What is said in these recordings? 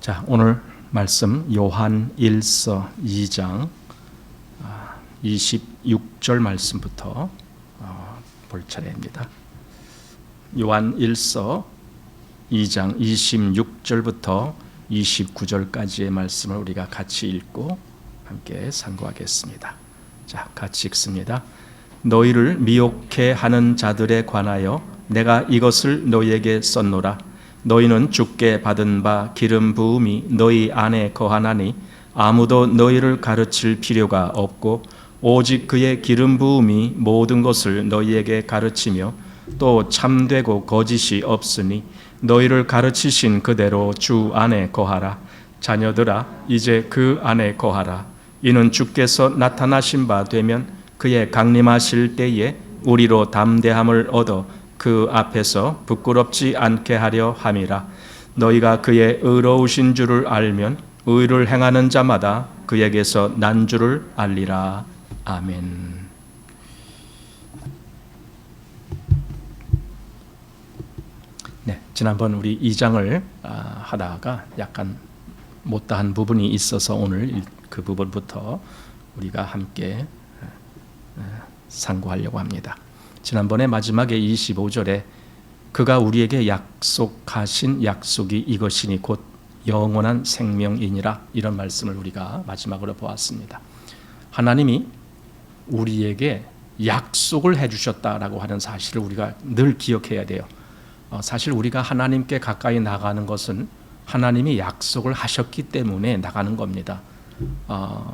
자, 오늘 말씀 요한 1서 2장 26절 말씀부터 볼 차례입니다. 요한 1서 2장 26절부터 29절까지의 말씀을 우리가 같이 읽고 함께 상고하겠습니다. 자, 같이 읽습니다. 너희를 미혹해 하는 자들에 관하여 내가 이것을 너희에게 썼노라. 너희는 주께 받은 바 기름 부음이 너희 안에 거하나니 아무도 너희를 가르칠 필요가 없고 오직 그의 기름 부음이 모든 것을 너희에게 가르치며 또 참되고 거짓이 없으니 너희를 가르치신 그대로 주 안에 거하라. 자녀들아, 이제 그 안에 거하라. 이는 주께서 나타나신 바 되면 그의 강림하실 때에 우리로 담대함을 얻어 그 앞에서 부끄럽지 않게 하려 함이라. 너희가 그의 의로우신 줄을 알면 의를 행하는 자마다 그에게서 난 줄을 알리라. 아멘. 네, 지난번 우리 2장을 하다가 약간 못다한 부분이 있어서 오늘 그 부분부터 우리가 함께 상고하려고 합니다. 지난번에 마지막에 25절에 그가 우리에게 약속하신 약속이 이것이니 곧 영원한 생명이니라, 이런 말씀을 우리가 마지막으로 보았습니다. 하나님이 우리에게 약속을 해주셨다라고 하는 사실을 우리가 늘 기억해야 돼요. 사실 우리가 하나님께 가까이 나가는 것은 하나님이 약속을 하셨기 때문에 나가는 겁니다.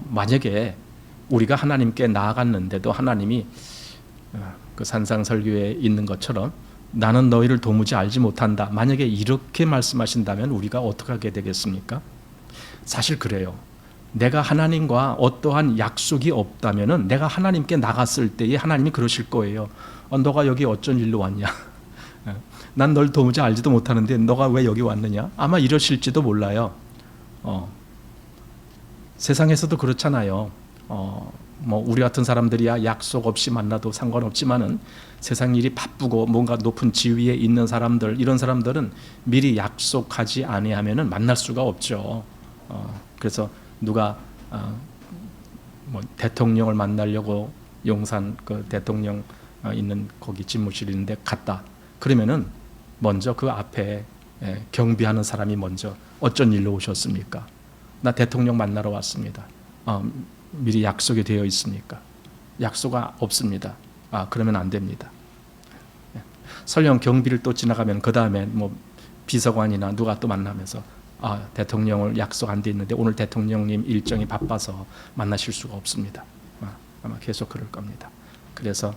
만약에 우리가 하나님께 나아갔는데도 하나님이 그 산상설교에 있는 것처럼 나는 너희를 도무지 알지 못한다, 만약에 이렇게 말씀하신다면 우리가 어떻게 하게 되겠습니까? 사실 그래요. 내가 하나님과 어떠한 약속이 없다면 내가 하나님께 나갔을 때에 하나님이 그러실 거예요. 너가 여기 어쩐 일로 왔냐? 난 널 도무지 알지도 못하는데 너가 왜 여기 왔느냐? 아마 이러실지도 몰라요. 세상에서도 그렇잖아요. 우리 같은 사람들이야 약속 없이 만나도 상관없지만은 세상 일이 바쁘고 뭔가 높은 지위에 있는 사람들, 이런 사람들은 미리 약속하지 아니하면은 만날 수가 없죠. 그래서 누가 대통령을 만나려고 용산 그 대통령 있는 거기 집무실 있는데 갔다. 그러면은 먼저 그 앞에 경비하는 사람이 먼저 어쩐 일로 오셨습니까? 나 대통령 만나러 왔습니다. 미리 약속이 되어 있습니까? 약속이 없습니다. 그러면 안 됩니다. 설령 경비를 또 지나가면 그 다음에 비서관이나 누가 또 만나면서 대통령을 약속 안 돼 있는데 오늘 대통령님 일정이 바빠서 만나실 수가 없습니다. 아마 계속 그럴 겁니다. 그래서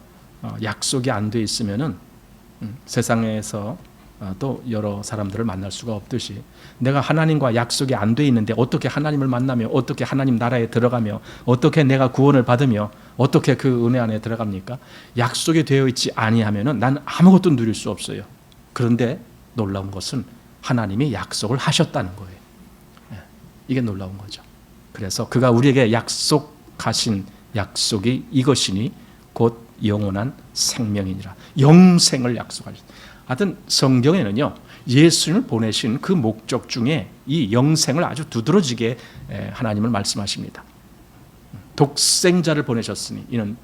약속이 안 돼 있으면은 세상에서 또 여러 사람들을 만날 수가 없듯이 내가 하나님과 약속이 안 돼 있는데 어떻게 하나님을 만나며 어떻게 하나님 나라에 들어가며 어떻게 내가 구원을 받으며 어떻게 그 은혜 안에 들어갑니까? 약속이 되어 있지 아니하면은 난 아무것도 누릴 수 없어요. 그런데 놀라운 것은 하나님이 약속을 하셨다는 거예요. 이게 놀라운 거죠. 그래서 그가 우리에게 약속하신 약속이 이것이니 곧 영원한 생명이니라. 영생을 약속하셨다. 하여튼 성경에는요, 예수님을 보내신 그 목적 중에 이 영생을 아주 두드러지게 하나님을 말씀하십니다. 독생자를 보내셨으니 이는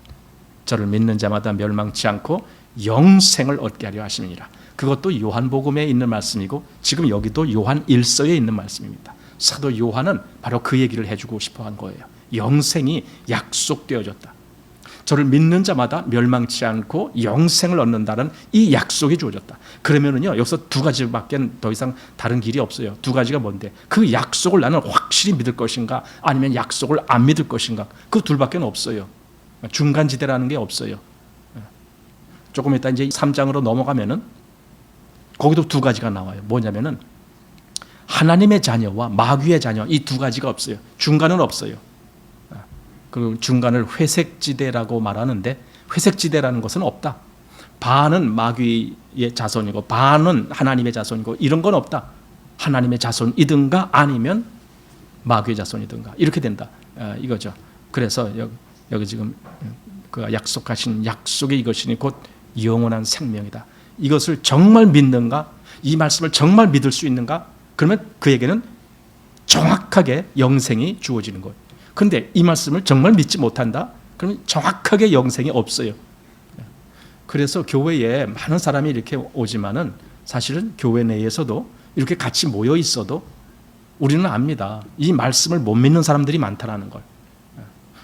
저를 믿는 자마다 멸망치 않고 영생을 얻게 하려 하심이니라. 그것도 요한복음에 있는 말씀이고 지금 여기도 요한 1서에 있는 말씀입니다. 사도 요한은 바로 그 얘기를 해주고 싶어 한 거예요. 영생이 약속되어졌다. 저를 믿는 자마다 멸망치 않고 영생을 얻는다는 이 약속이 주어졌다. 그러면은요, 여기서 두 가지밖에 더 이상 다른 길이 없어요. 두 가지가 뭔데? 그 약속을 나는 확실히 믿을 것인가, 아니면 약속을 안 믿을 것인가. 그 둘밖에 없어요. 중간지대라는 게 없어요. 조금 이따 이제 3장으로 넘어가면은 거기도 두 가지가 나와요. 뭐냐면은 하나님의 자녀와 마귀의 자녀, 이 두 가지가 없어요. 중간은 없어요. 그 중간을 회색지대라고 말하는데 회색지대라는 것은 없다. 반은 마귀의 자손이고 반은 하나님의 자손이고 이런 건 없다. 하나님의 자손이든가 아니면 마귀의 자손이든가 이렇게 된다. 이거죠. 그래서 여기 지금 그 약속하신 약속이 이것이니 곧 영원한 생명이다. 이것을 정말 믿는가? 이 말씀을 정말 믿을 수 있는가? 그러면 그에게는 정확하게 영생이 주어지는 거예요. 그런데 이 말씀을 정말 믿지 못한다? 그러면 정확하게 영생이 없어요. 그래서 교회에 많은 사람이 이렇게 오지만은 사실은 교회 내에서도 이렇게 같이 모여 있어도 우리는 압니다. 이 말씀을 못 믿는 사람들이 많다라는 걸.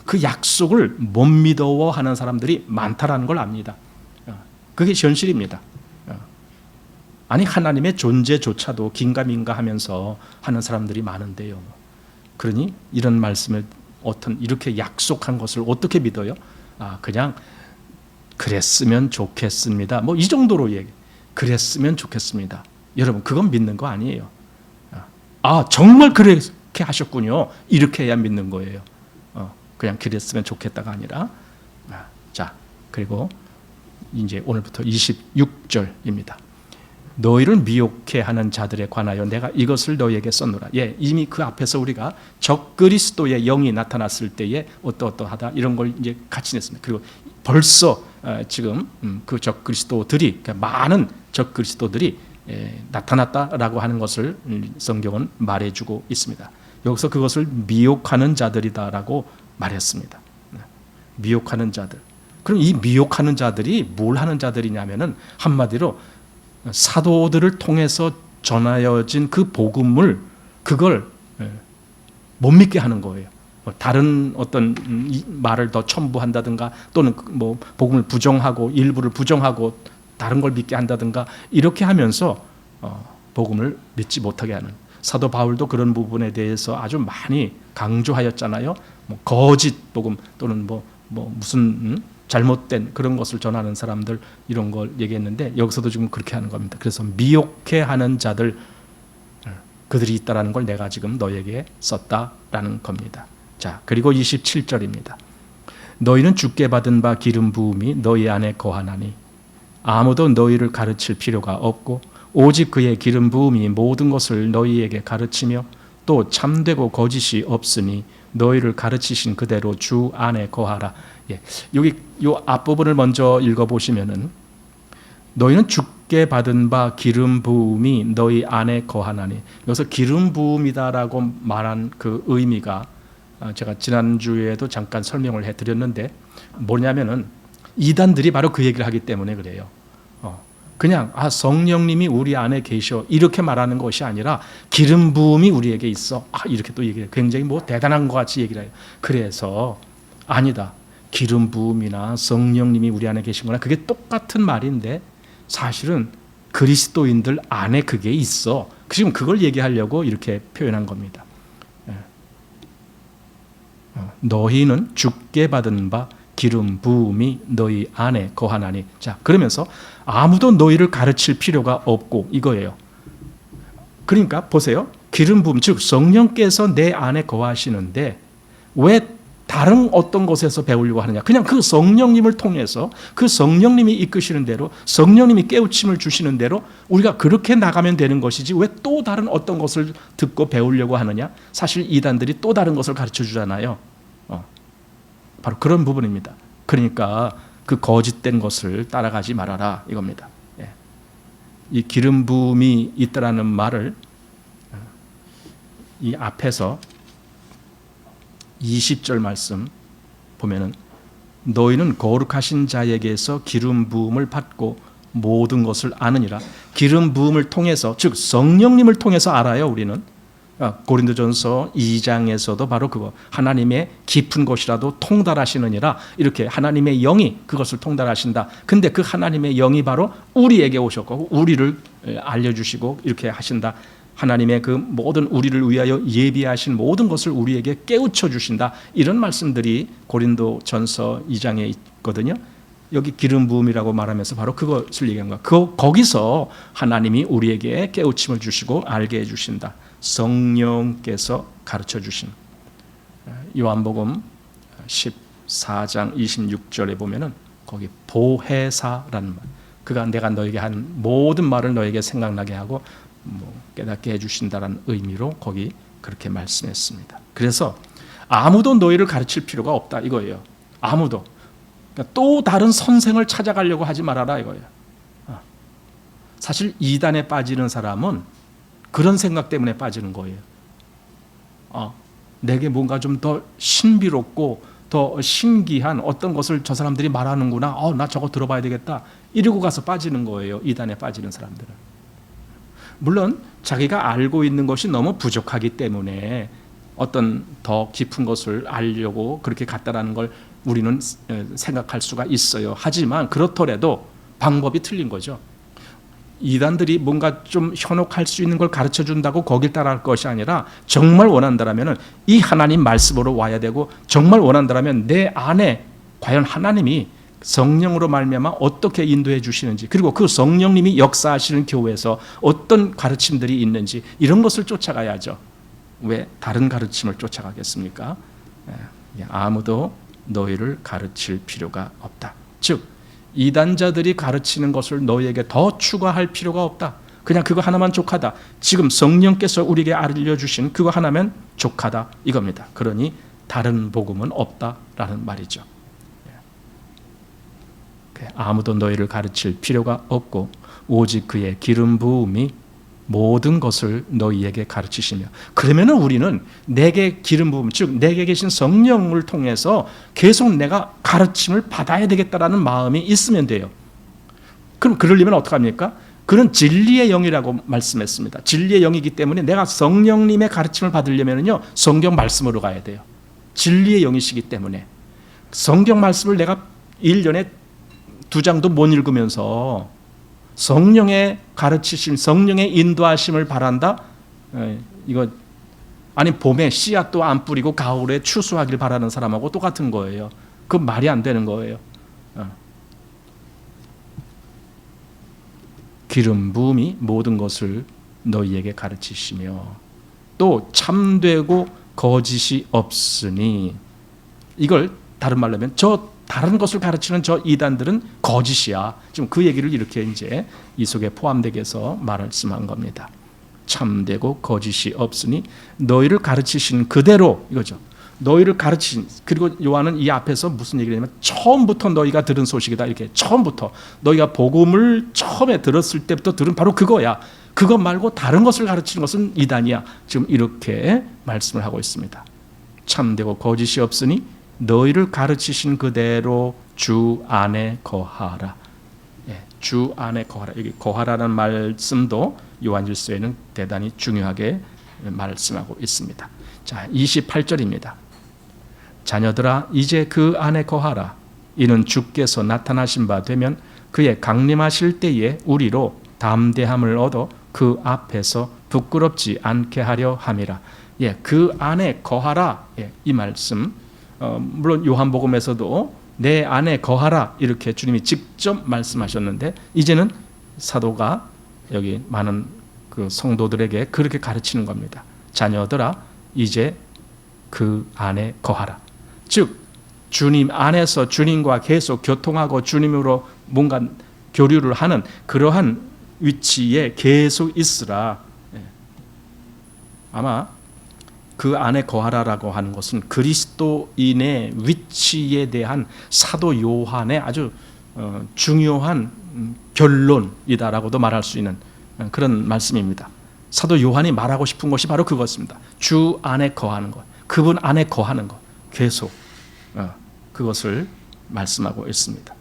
그 약속을 못 믿어하는 사람들이 많다라는 걸 압니다. 그게 현실입니다. 아니 하나님의 존재조차도 긴가민가 하면서 하는 사람들이 많은데요. 그러니 이런 말씀을 어떤 이렇게 약속한 것을 어떻게 믿어요? 그냥 그랬으면 좋겠습니다. 뭐 이 정도로 얘기. 그랬으면 좋겠습니다. 여러분 그건 믿는 거 아니에요. 정말 그렇게 하셨군요. 이렇게 해야 믿는 거예요. 그냥 그랬으면 좋겠다가 아니라. 자, 그리고 이제 오늘부터 26절입니다. 너희를 미혹해 하는 자들에 관하여 내가 이것을 너희에게 썼노라. 이미 그 앞에서 우리가 적그리스도의 영이 나타났을 때에 어떠하다 이런 걸 이제 같이 냈습니다. 그리고 벌써 지금 그 적그리스도들이 그러니까 많은 적그리스도들이 나타났다라고 하는 것을 성경은 말해주고 있습니다. 여기서 그것을 미혹하는 자들이다라고 말했습니다. 미혹하는 자들. 그럼 이 미혹하는 자들이 뭘 하는 자들이냐면은 한마디로 사도들을 통해서 전하여진 그 복음을 그걸 못 믿게 하는 거예요. 다른 어떤 말을 더 첨부한다든가 또는 뭐 복음을 부정하고 일부를 부정하고 다른 걸 믿게 한다든가 이렇게 하면서 복음을 믿지 못하게 하는. 사도 바울도 그런 부분에 대해서 아주 많이 강조하였잖아요. 뭐 거짓 복음 또는 뭐 무슨 잘못된 그런 것을 전하는 사람들 이런 걸 얘기했는데 여기서도 지금 그렇게 하는 겁니다. 그래서 미혹해 하는 자들 그들이 있다라는 걸 내가 지금 너에게 썼다라는 겁니다. 자, 그리고 27절입니다. 너희는 주께 받은 바 기름 부음이 너희 안에 거하나니 아무도 너희를 가르칠 필요가 없고 오직 그의 기름 부음이 모든 것을 너희에게 가르치며 또 참되고 거짓이 없으니 너희를 가르치신 그대로 주 안에 거하라. 여기 요 앞부분을 먼저 읽어보시면은 너희는 주께 받은 바 기름 부음이 너희 안에 거하나니 여기서 기름 부음이다라고 말한 그 의미가 제가 지난주에도 잠깐 설명을 해드렸는데 뭐냐면은 이단들이 바로 그 얘기를 하기 때문에 그래요. 그냥 성령님이 우리 안에 계셔 이렇게 말하는 것이 아니라 기름 부음이 우리에게 있어 이렇게 또 얘기해요. 굉장히 뭐 대단한 것 같이 얘기를 해요. 그래서 아니다. 기름 부음이나 성령님이 우리 안에 계신 거나 그게 똑같은 말인데 사실은 그리스도인들 안에 그게 있어. 지금 그걸 얘기하려고 이렇게 표현한 겁니다. 너희는 주께 받은 바 기름 부음이 너희 안에 거하나니. 자, 그러면서 아무도 너희를 가르칠 필요가 없고 이거예요. 그러니까 보세요. 기름 부음 즉 성령께서 내 안에 거하시는데 왜 다른 어떤 곳에서 배우려고 하느냐. 그냥 그 성령님을 통해서 그 성령님이 이끄시는 대로 성령님이 깨우침을 주시는 대로 우리가 그렇게 나가면 되는 것이지 왜 또 다른 어떤 것을 듣고 배우려고 하느냐. 사실 이단들이 또 다른 것을 가르쳐 주잖아요. 바로 그런 부분입니다. 그러니까 그 거짓된 것을 따라가지 말아라 이겁니다. 이 기름 부음이 있다라는 말을 이 앞에서 20절 말씀 보면은 너희는 거룩하신 자에게서 기름 부음을 받고 모든 것을 아느니라. 기름 부음을 통해서 즉 성령님을 통해서 알아요. 우리는 고린도전서 2장에서도 바로 그거 하나님의 깊은 곳이라도 통달하시느니라 이렇게 하나님의 영이 그것을 통달하신다. 근데 그 하나님의 영이 바로 우리에게 오셨고 우리를 알려주시고 이렇게 하신다. 하나님의 그 모든 우리를 위하여 예비하신 모든 것을 우리에게 깨우쳐 주신다. 이런 말씀들이 고린도전서 2장에 있거든요. 여기 기름 부음이라고 말하면서 바로 그것을 얘기한 거야. 거기서 하나님이 우리에게 깨우침을 주시고 알게 해 주신다. 성령께서 가르쳐 주신. 요한복음 14장 26절에 보면은 거기 보혜사라는 말. 그가 내가 너에게 한 모든 말을 너에게 생각나게 하고 깨닫게 해주신다라는 의미로 거기 그렇게 말씀했습니다. 그래서 아무도 너희를 가르칠 필요가 없다 이거예요. 아무도. 그러니까 또 다른 선생을 찾아가려고 하지 말아라 이거예요. 사실 이단에 빠지는 사람은 그런 생각 때문에 빠지는 거예요. 내게 뭔가 좀 더 신비롭고 더 신기한 어떤 것을 저 사람들이 말하는구나. 나 저거 들어봐야 되겠다. 이러고 가서 빠지는 거예요. 이단에 빠지는 사람들은. 물론 자기가 알고 있는 것이 너무 부족하기 때문에 어떤 더 깊은 것을 알려고 그렇게 갔다라는 걸 우리는 생각할 수가 있어요. 하지만 그렇더라도 방법이 틀린 거죠. 이단들이 뭔가 좀 현혹할 수 있는 걸 가르쳐 준다고 거길 따라할 것이 아니라 정말 원한다라면 이 하나님 말씀으로 와야 되고, 정말 원한다라면 내 안에 과연 하나님이 성령으로 말미암아 어떻게 인도해 주시는지, 그리고 그 성령님이 역사하시는 교회에서 어떤 가르침들이 있는지, 이런 것을 쫓아가야죠. 왜 다른 가르침을 쫓아가겠습니까? 아무도 너희를 가르칠 필요가 없다. 즉 이단자들이 가르치는 것을 너희에게 더 추가할 필요가 없다. 그냥 그거 하나만 족하다. 지금 성령께서 우리에게 알려주신 그거 하나면 족하다, 이겁니다. 그러니 다른 복음은 없다라는 말이죠. 아무도 너희를 가르칠 필요가 없고 오직 그의 기름 부음이 모든 것을 너희에게 가르치시며. 그러면 우리는 내게 기름 부음, 즉 내게 계신 성령을 통해서 계속 내가 가르침을 받아야 되겠다라는 마음이 있으면 돼요. 그럼 그러려면 어떡합니까? 그는 진리의 영이라고 말씀했습니다. 진리의 영이기 때문에 내가 성령님의 가르침을 받으려면요, 성경 말씀으로 가야 돼요. 진리의 영이시기 때문에 성경 말씀을 내가 1년에 2장도 못 읽으면서 성령의 가르치심, 성령의 인도하심을 바란다? 이거 아니 봄에 씨앗도 안 뿌리고 가을에 추수하길 바라는 사람하고 똑같은 거예요. 그 말이 안 되는 거예요. 기름 부음이 모든 것을 너희에게 가르치시며 또 참되고 거짓이 없으니, 이걸 다른 말로 하면 다른 것을 가르치는 저 이단들은 거짓이야. 지금 그 얘기를 이렇게 이제 이 속에 포함되게 해서 말씀한 겁니다. 참되고 거짓이 없으니 너희를 가르치신 그대로, 이거죠. 너희를 가르치신, 그리고 요한은 이 앞에서 무슨 얘기를 하냐면 처음부터 너희가 들은 소식이다. 이렇게 처음부터 너희가 복음을 처음에 들었을 때부터 들은 바로 그거야. 그것 말고 다른 것을 가르치는 것은 이단이야. 지금 이렇게 말씀을 하고 있습니다. 참되고 거짓이 없으니 너희를 가르치신 그대로 주 안에 거하라. 주 안에 거하라. 여기 거하라는 말씀도 요한일서에는 대단히 중요하게 말씀하고 있습니다. 자, 28절입니다. 자녀들아 이제 그 안에 거하라. 이는 주께서 나타나신 바 되면 그의 강림하실 때에 우리로 담대함을 얻어 그 앞에서 부끄럽지 않게 하려 함이라. 그 안에 거하라. 이 말씀, 물론 요한복음에서도 내 안에 거하라 이렇게 주님이 직접 말씀하셨는데, 이제는 사도가 여기 많은 그 성도들에게 그렇게 가르치는 겁니다. 자녀들아 이제 그 안에 거하라. 즉 주님 안에서 주님과 계속 교통하고 주님으로 뭔가 교류를 하는 그러한 위치에 계속 있으라. 아마 그 안에 거하라라고 하는 것은 그리스도인의 위치에 대한 사도 요한의 아주 중요한 결론이다라고도 말할 수 있는 그런 말씀입니다. 사도 요한이 말하고 싶은 것이 바로 그것입니다. 주 안에 거하는 것, 그분 안에 거하는 것, 계속 그것을 말씀하고 있습니다.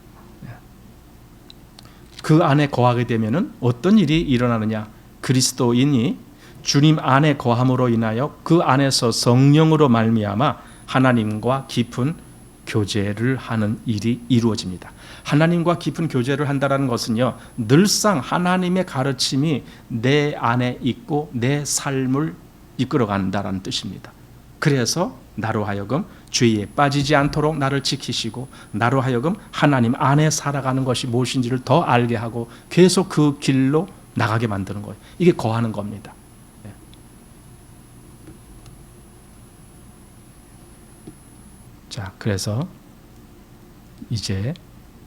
그 안에 거하게 되면은 어떤 일이 일어나느냐? 그리스도인이 주님 안에 거함으로 인하여 그 안에서 성령으로 말미암아 하나님과 깊은 교제를 하는 일이 이루어집니다. 하나님과 깊은 교제를 한다는 것은요, 늘상 하나님의 가르침이 내 안에 있고 내 삶을 이끌어간다는 뜻입니다. 그래서 나로 하여금 죄에 빠지지 않도록 나를 지키시고, 나로 하여금 하나님 안에 살아가는 것이 무엇인지를 더 알게 하고 계속 그 길로 나가게 만드는 거예요. 이게 거하는 겁니다. 자, 그래서 이제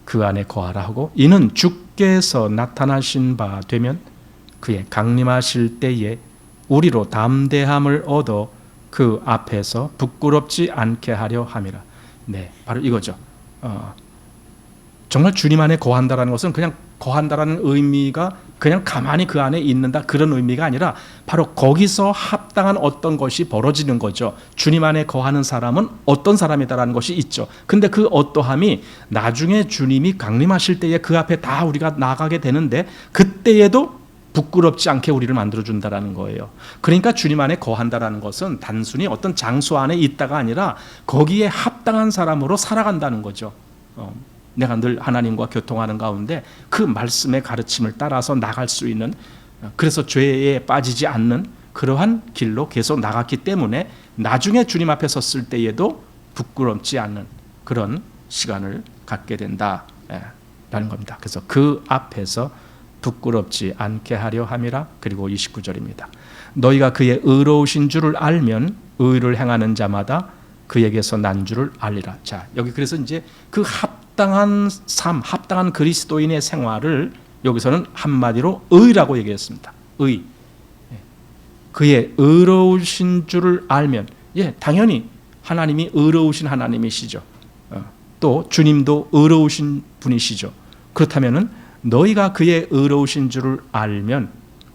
그 안에 거하라 하고, 이는 주께서 나타나신 바 되면 그의 강림하실 때에 우리로 담대함을 얻어 그 앞에서 부끄럽지 않게 하려 함이라. 네, 바로 이거죠. 정말 주님 안에 거한다라는 것은 그냥 거한다라는 의미가 그냥 가만히 그 안에 있는다 그런 의미가 아니라 바로 거기서 합당한 어떤 것이 벌어지는 거죠. 주님 안에 거하는 사람은 어떤 사람이다라는 것이 있죠. 근데 그 어떠함이 나중에 주님이 강림하실 때에 그 앞에 다 우리가 나가게 되는데 그때에도 부끄럽지 않게 우리를 만들어준다라는 거예요. 그러니까 주님 안에 거한다라는 것은 단순히 어떤 장소 안에 있다가 아니라 거기에 합당한 사람으로 살아간다는 거죠. 내가 늘 하나님과 교통하는 가운데 그 말씀의 가르침을 따라서 나갈 수 있는, 그래서 죄에 빠지지 않는 그러한 길로 계속 나갔기 때문에 나중에 주님 앞에 섰을 때에도 부끄럽지 않는 그런 시간을 갖게 된다라는 겁니다. 그래서 그 앞에서 부끄럽지 않게 하려 함이라. 그리고 29절입니다. 너희가 그의 의로우신 줄을 알면 의를 행하는 자마다 그에게서 난 줄을 알리라. 자, 여기 그래서 이제 그 합당한 삶, 합당한 그리스도인의 생활을 여기서는 한마디로 의라고 얘기했습니다. 의. 그의 의로우신 줄을 알면, 당연히 하나님이 의로우신 하나님이시죠. 또 주님도 의로우신 분이시죠. 그렇다면은 너희가 그의 의로우신 줄을 알면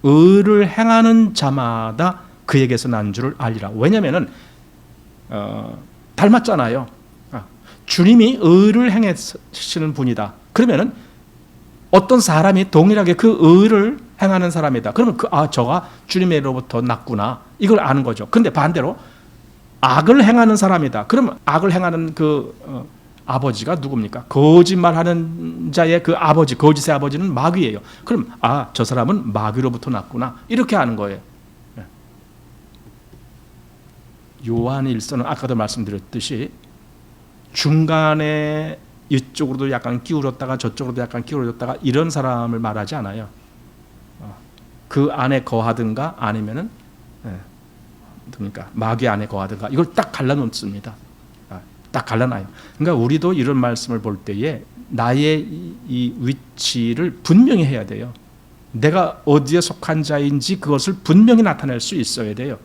의를 행하는 자마다 그에게서 난 줄을 알리라. 왜냐하면은 닮았잖아요. 주님이 의를 행하시는 분이다. 그러면은 어떤 사람이 동일하게 그 의를 행하는 사람이다. 그러면 저가 주님으로부터 났구나. 이걸 아는 거죠. 근데 반대로 악을 행하는 사람이다. 그러면 악을 행하는 아버지가 누굽니까? 거짓말하는 자의 그 아버지, 거짓의 아버지는 마귀예요. 그럼 저 사람은 마귀로부터 났구나. 이렇게 아는 거예요. 요한일서는 아까도 말씀드렸듯이 중간에 이쪽으로도 약간 기울었다가 저쪽으로도 약간 기울어졌다가 이런 사람을 말하지 않아요. 그 안에 거하든가 아니면은 마귀 안에 거하든가 이걸 딱 갈라놓습니다. 딱 갈라놔요. 그러니까 우리도 이런 말씀을 볼 때에 나의 이 위치를 분명히 해야 돼요. 내가 어디에 속한 자인지 그것을 분명히 나타낼 수 있어야 돼요.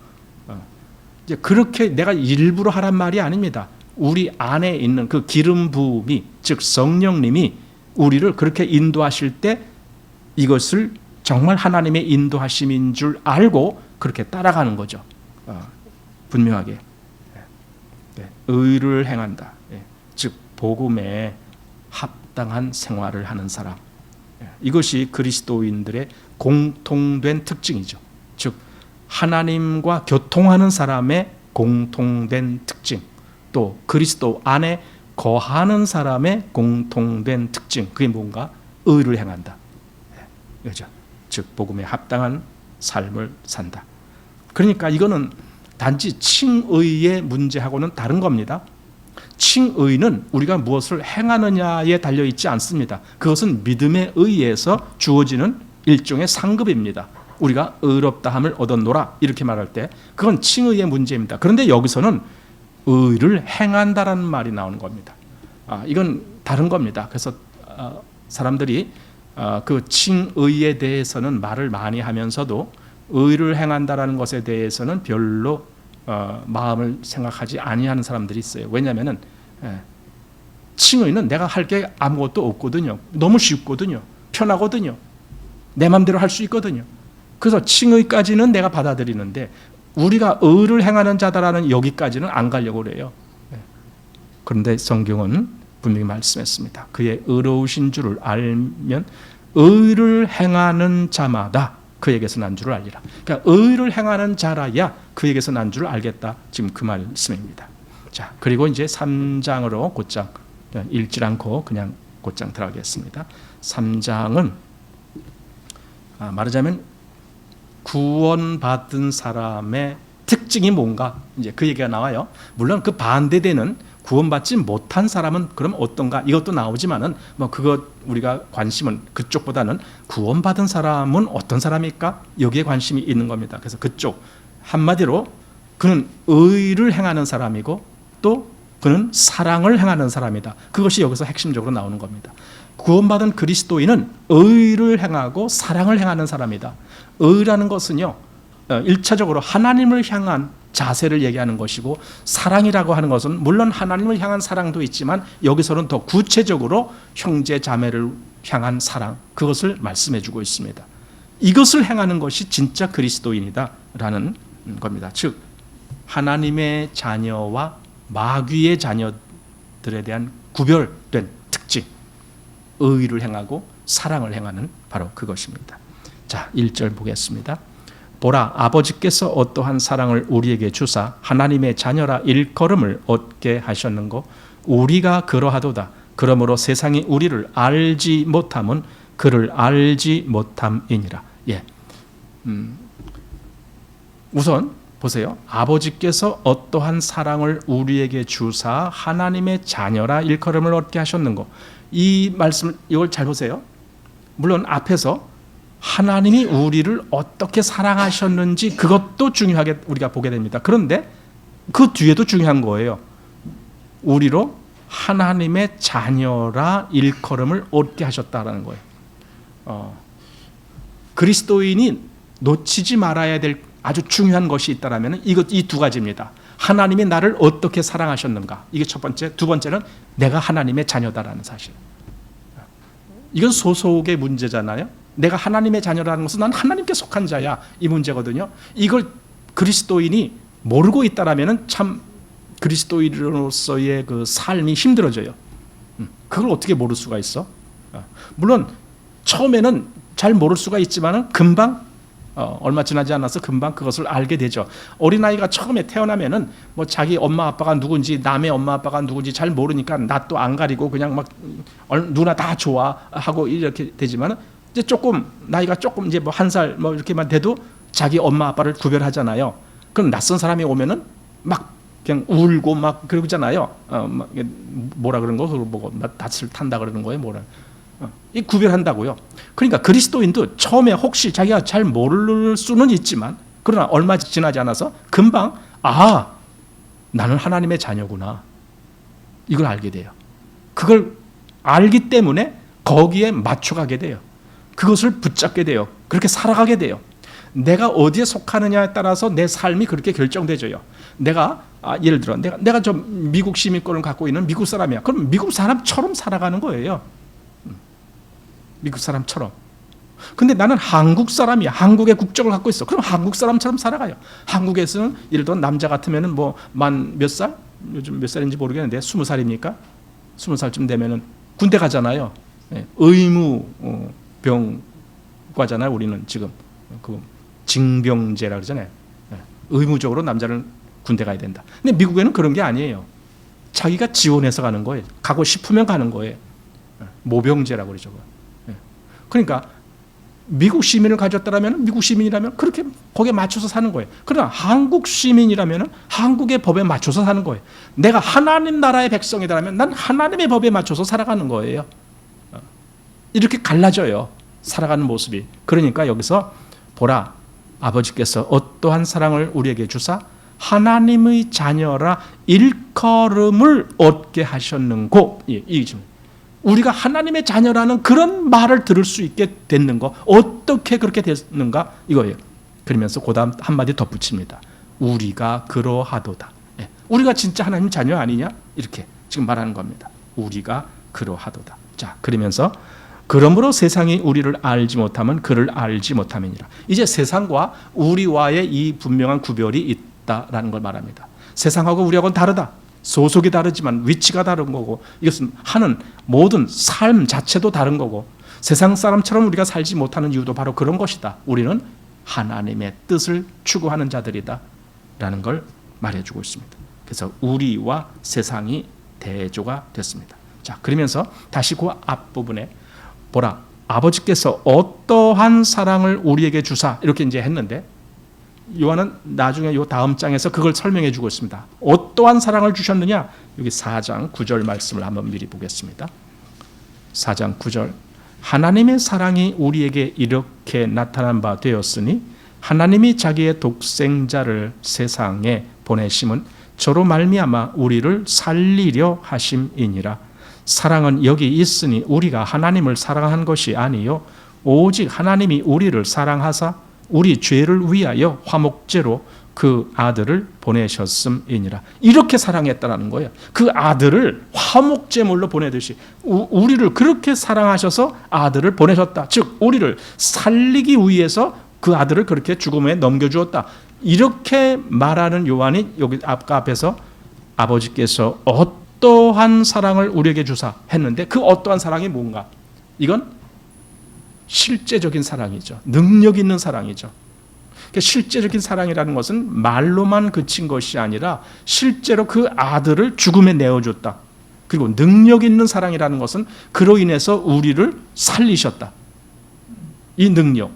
이제 그렇게 내가 일부러 하란 말이 아닙니다. 우리 안에 있는 그 기름 부음이, 즉 성령님이 우리를 그렇게 인도하실 때 이것을 정말 하나님의 인도하심인 줄 알고 그렇게 따라가는 거죠. 분명하게. 의를 행한다. 즉 복음에 합당한 생활을 하는 사람. 이것이 그리스도인들의 공통된 특징이죠. 즉 하나님과 교통하는 사람의 공통된 특징, 또 그리스도 안에 거하는 사람의 공통된 특징, 그게 뭔가? 의를 행한다. 그렇죠. 즉 복음에 합당한 삶을 산다. 그러니까 이거는 단지 칭의의 문제하고는 다른 겁니다. 칭의는 우리가 무엇을 행하느냐에 달려있지 않습니다. 그것은 믿음에 의해서 주어지는 일종의 상급입니다. 우리가 의롭다함을 얻었노라 이렇게 말할 때 그건 칭의의 문제입니다. 그런데 여기서는 의를 행한다라는 말이 나오는 겁니다. 이건 다른 겁니다. 그래서 사람들이 그 칭의에 대해서는 말을 많이 하면서도 의를 행한다라는 것에 대해서는 별로 마음을 생각하지 아니하는 사람들이 있어요. 왜냐하면은 칭의는 내가 할 게 아무것도 없거든요. 너무 쉽거든요. 편하거든요. 내 마음대로 할 수 있거든요. 그래서 칭의까지는 내가 받아들이는데 우리가 의를 행하는 자다라는 여기까지는 안 가려고 그래요. 그런데 성경은 분명히 말씀했습니다. 그의 의로우신 줄을 알면 의를 행하는 자마다 그에게서 난 줄을 알리라. 그러니까 의를 행하는 자라야 그에게서 난 줄을 알겠다. 지금 그 말씀입니다. 자, 그리고 이제 3장으로 곧장 읽지 않고 그냥 곧장 들어가겠습니다. 3장은 말하자면 구원받은 사람의 특징이 뭔가 이제 그 얘기가 나와요. 물론 그 반대되는 구원받지 못한 사람은 그럼 어떤가 이것도 나오지만은 뭐 그것 우리가 관심은 그쪽보다는 구원받은 사람은 어떤 사람일까 여기에 관심이 있는 겁니다. 그래서 그쪽 한마디로 그는 의를 행하는 사람이고 또 그는 사랑을 행하는 사람이다. 그것이 여기서 핵심적으로 나오는 겁니다. 구원받은 그리스도인은 의를 행하고 사랑을 행하는 사람이다. 의라는 것은요 1차적으로 하나님을 향한 자세를 얘기하는 것이고 사랑이라고 하는 것은 물론 하나님을 향한 사랑도 있지만 여기서는 더 구체적으로 형제 자매를 향한 사랑 그것을 말씀해 주고 있습니다. 이것을 행하는 것이 진짜 그리스도인이다라는 겁니다. 즉 하나님의 자녀와 마귀의 자녀들에 대한 구별된 특징, 의를 행하고 사랑을 행하는 바로 그것입니다. 자, 1절 보겠습니다. 보라, 아버지께서 어떠한 사랑을 우리에게 주사 하나님의 자녀라 일컬음을 얻게 하셨는고 우리가 그러하도다. 그러므로 세상이 우리를 알지 못함은 그를 알지 못함이니라. 예. 우선 보세요. 아버지께서 어떠한 사랑을 우리에게 주사 하나님의 자녀라 일컬음을 얻게 하셨는고, 이 말씀, 이걸 잘 보세요. 물론 앞에서 하나님이 우리를 어떻게 사랑하셨는지 그것도 중요하게 우리가 보게 됩니다. 그런데 그 뒤에도 중요한 거예요. 우리로 하나님의 자녀라 일컬음을 얻게 하셨다라는 거예요. 그리스도인이 놓치지 말아야 될 아주 중요한 것이 있다라면 이 두 가지입니다. 하나님이 나를 어떻게 사랑하셨는가, 이게 첫 번째. 두 번째는 내가 하나님의 자녀다라는 사실. 이건 소속의 문제잖아요. 내가 하나님의 자녀라는 것은 난 하나님께 속한 자야, 이 문제거든요. 이걸 그리스도인이 모르고 있다라면 참 그리스도인으로서의 그 삶이 힘들어져요. 그걸 어떻게 모를 수가 있어? 물론 처음에는 잘 모를 수가 있지만은 금방 얼마 지나지 않아서 금방 그것을 알게 되죠. 어린아이가 처음에 태어나면은 뭐 자기 엄마 아빠가 누군지, 남의 엄마 아빠가 누군지 잘 모르니까 낯도 안 가리고 그냥 막 누나 다 좋아하고 이렇게 되지만은 이제 조금 나이가 조금 이제 뭐 1살 뭐 이렇게만 돼도 자기 엄마 아빠를 구별하잖아요. 그럼 낯선 사람이 오면은 막 그냥 울고 막 그러잖아요. 막 뭐라 그런 거, 그거 보고 낯을 탄다 그러는 거예요, 뭐라. 이 구별한다고요. 그러니까 그리스도인도 처음에 혹시 자기가 잘 모를 수는 있지만, 그러나 얼마 지나지 않아서 금방 나는 하나님의 자녀구나, 이걸 알게 돼요. 그걸 알기 때문에 거기에 맞춰가게 돼요. 그것을 붙잡게 돼요. 그렇게 살아가게 돼요. 내가 어디에 속하느냐에 따라서 내 삶이 그렇게 결정되져요. 내가 예를 들어 내가 좀 미국 시민권을 갖고 있는 미국 사람이야. 그럼 미국 사람처럼 살아가는 거예요. 미국 사람처럼. 근데 나는 한국 사람이야. 한국의 국적을 갖고 있어. 그럼 한국 사람처럼 살아가요. 한국에서는 예를 들어 남자 같으면은 뭐 만 몇 살? 요즘 몇 살인지 모르겠는데 20살입니까? 20살쯤 되면은 군대 가잖아요. 의무병과잖아요. 우리는 지금 그 징병제라 그러잖아요. 의무적으로 남자는 군대 가야 된다. 근데 미국에는 그런 게 아니에요. 자기가 지원해서 가는 거예요. 가고 싶으면 가는 거예요. 모병제라고 그러죠. 그러니까 미국 시민을 가졌다면, 미국 시민이라면 그렇게 거기에 맞춰서 사는 거예요. 그러나 한국 시민이라면 한국의 법에 맞춰서 사는 거예요. 내가 하나님 나라의 백성이라면 난 하나님의 법에 맞춰서 살아가는 거예요. 이렇게 갈라져요, 살아가는 모습이. 그러니까 여기서 보라, 아버지께서 어떠한 사랑을 우리에게 주사 하나님의 자녀라 일컬음을 얻게 하셨는고, 이 질문. 우리가 하나님의 자녀라는 그런 말을 들을 수 있게 됐는 거, 어떻게 그렇게 됐는가, 이거예요. 그러면서 그 다음 한마디 덧붙입니다. 우리가 그러하도다. 우리가 진짜 하나님 자녀 아니냐, 이렇게 지금 말하는 겁니다. 우리가 그러하도다. 자, 그러면서 그러므로 세상이 우리를 알지 못하면 그를 알지 못함이니라. 이제 세상과 우리와의 이 분명한 구별이 있다라는 걸 말합니다. 세상하고 우리하고는 다르다. 소속이 다르지만 위치가 다른 거고, 이것은 하는 모든 삶 자체도 다른 거고, 세상 사람처럼 우리가 살지 못하는 이유도 바로 그런 것이다. 우리는 하나님의 뜻을 추구하는 자들이다 라는 걸 말해주고 있습니다. 그래서 우리와 세상이 대조가 됐습니다. 자, 그러면서 다시 그 앞부분에 보라, 아버지께서 어떠한 사랑을 우리에게 주사, 이렇게 이제 했는데, 요한은 나중에 요 다음 장에서 그걸 설명해 주고 있습니다. 어떠한 사랑을 주셨느냐? 여기 4장 9절 말씀을 한번 미리 보겠습니다. 4장 9절. 하나님의 사랑이 우리에게 이렇게 나타난 바 되었으니 하나님이 자기의 독생자를 세상에 보내심은 저로 말미암아 우리를 살리려 하심이니라. 사랑은 여기 있으니 우리가 하나님을 사랑한 것이 아니요 오직 하나님이 우리를 사랑하사 우리 죄를 위하여 화목제로 그 아들을 보내셨음이니라. 이렇게 사랑했다라는 거예요. 그 아들을 화목제물로 보내듯이 우리를 그렇게 사랑하셔서 아들을 보내셨다. 즉 우리를 살리기 위해서 그 아들을 그렇게 죽음에 넘겨주었다. 이렇게 말하는 요한이 여기 아까 앞에서 아버지께서 어떠한 사랑을 우리에게 주사 했는데 그 어떠한 사랑이 뭔가? 이건 실제적인 사랑이죠. 능력 있는 사랑이죠. 실제적인 사랑이라는 것은 말로만 그친 것이 아니라 실제로 그 아들을 죽음에 내어줬다. 그리고 능력 있는 사랑이라는 것은 그로 인해서 우리를 살리셨다. 이 능력,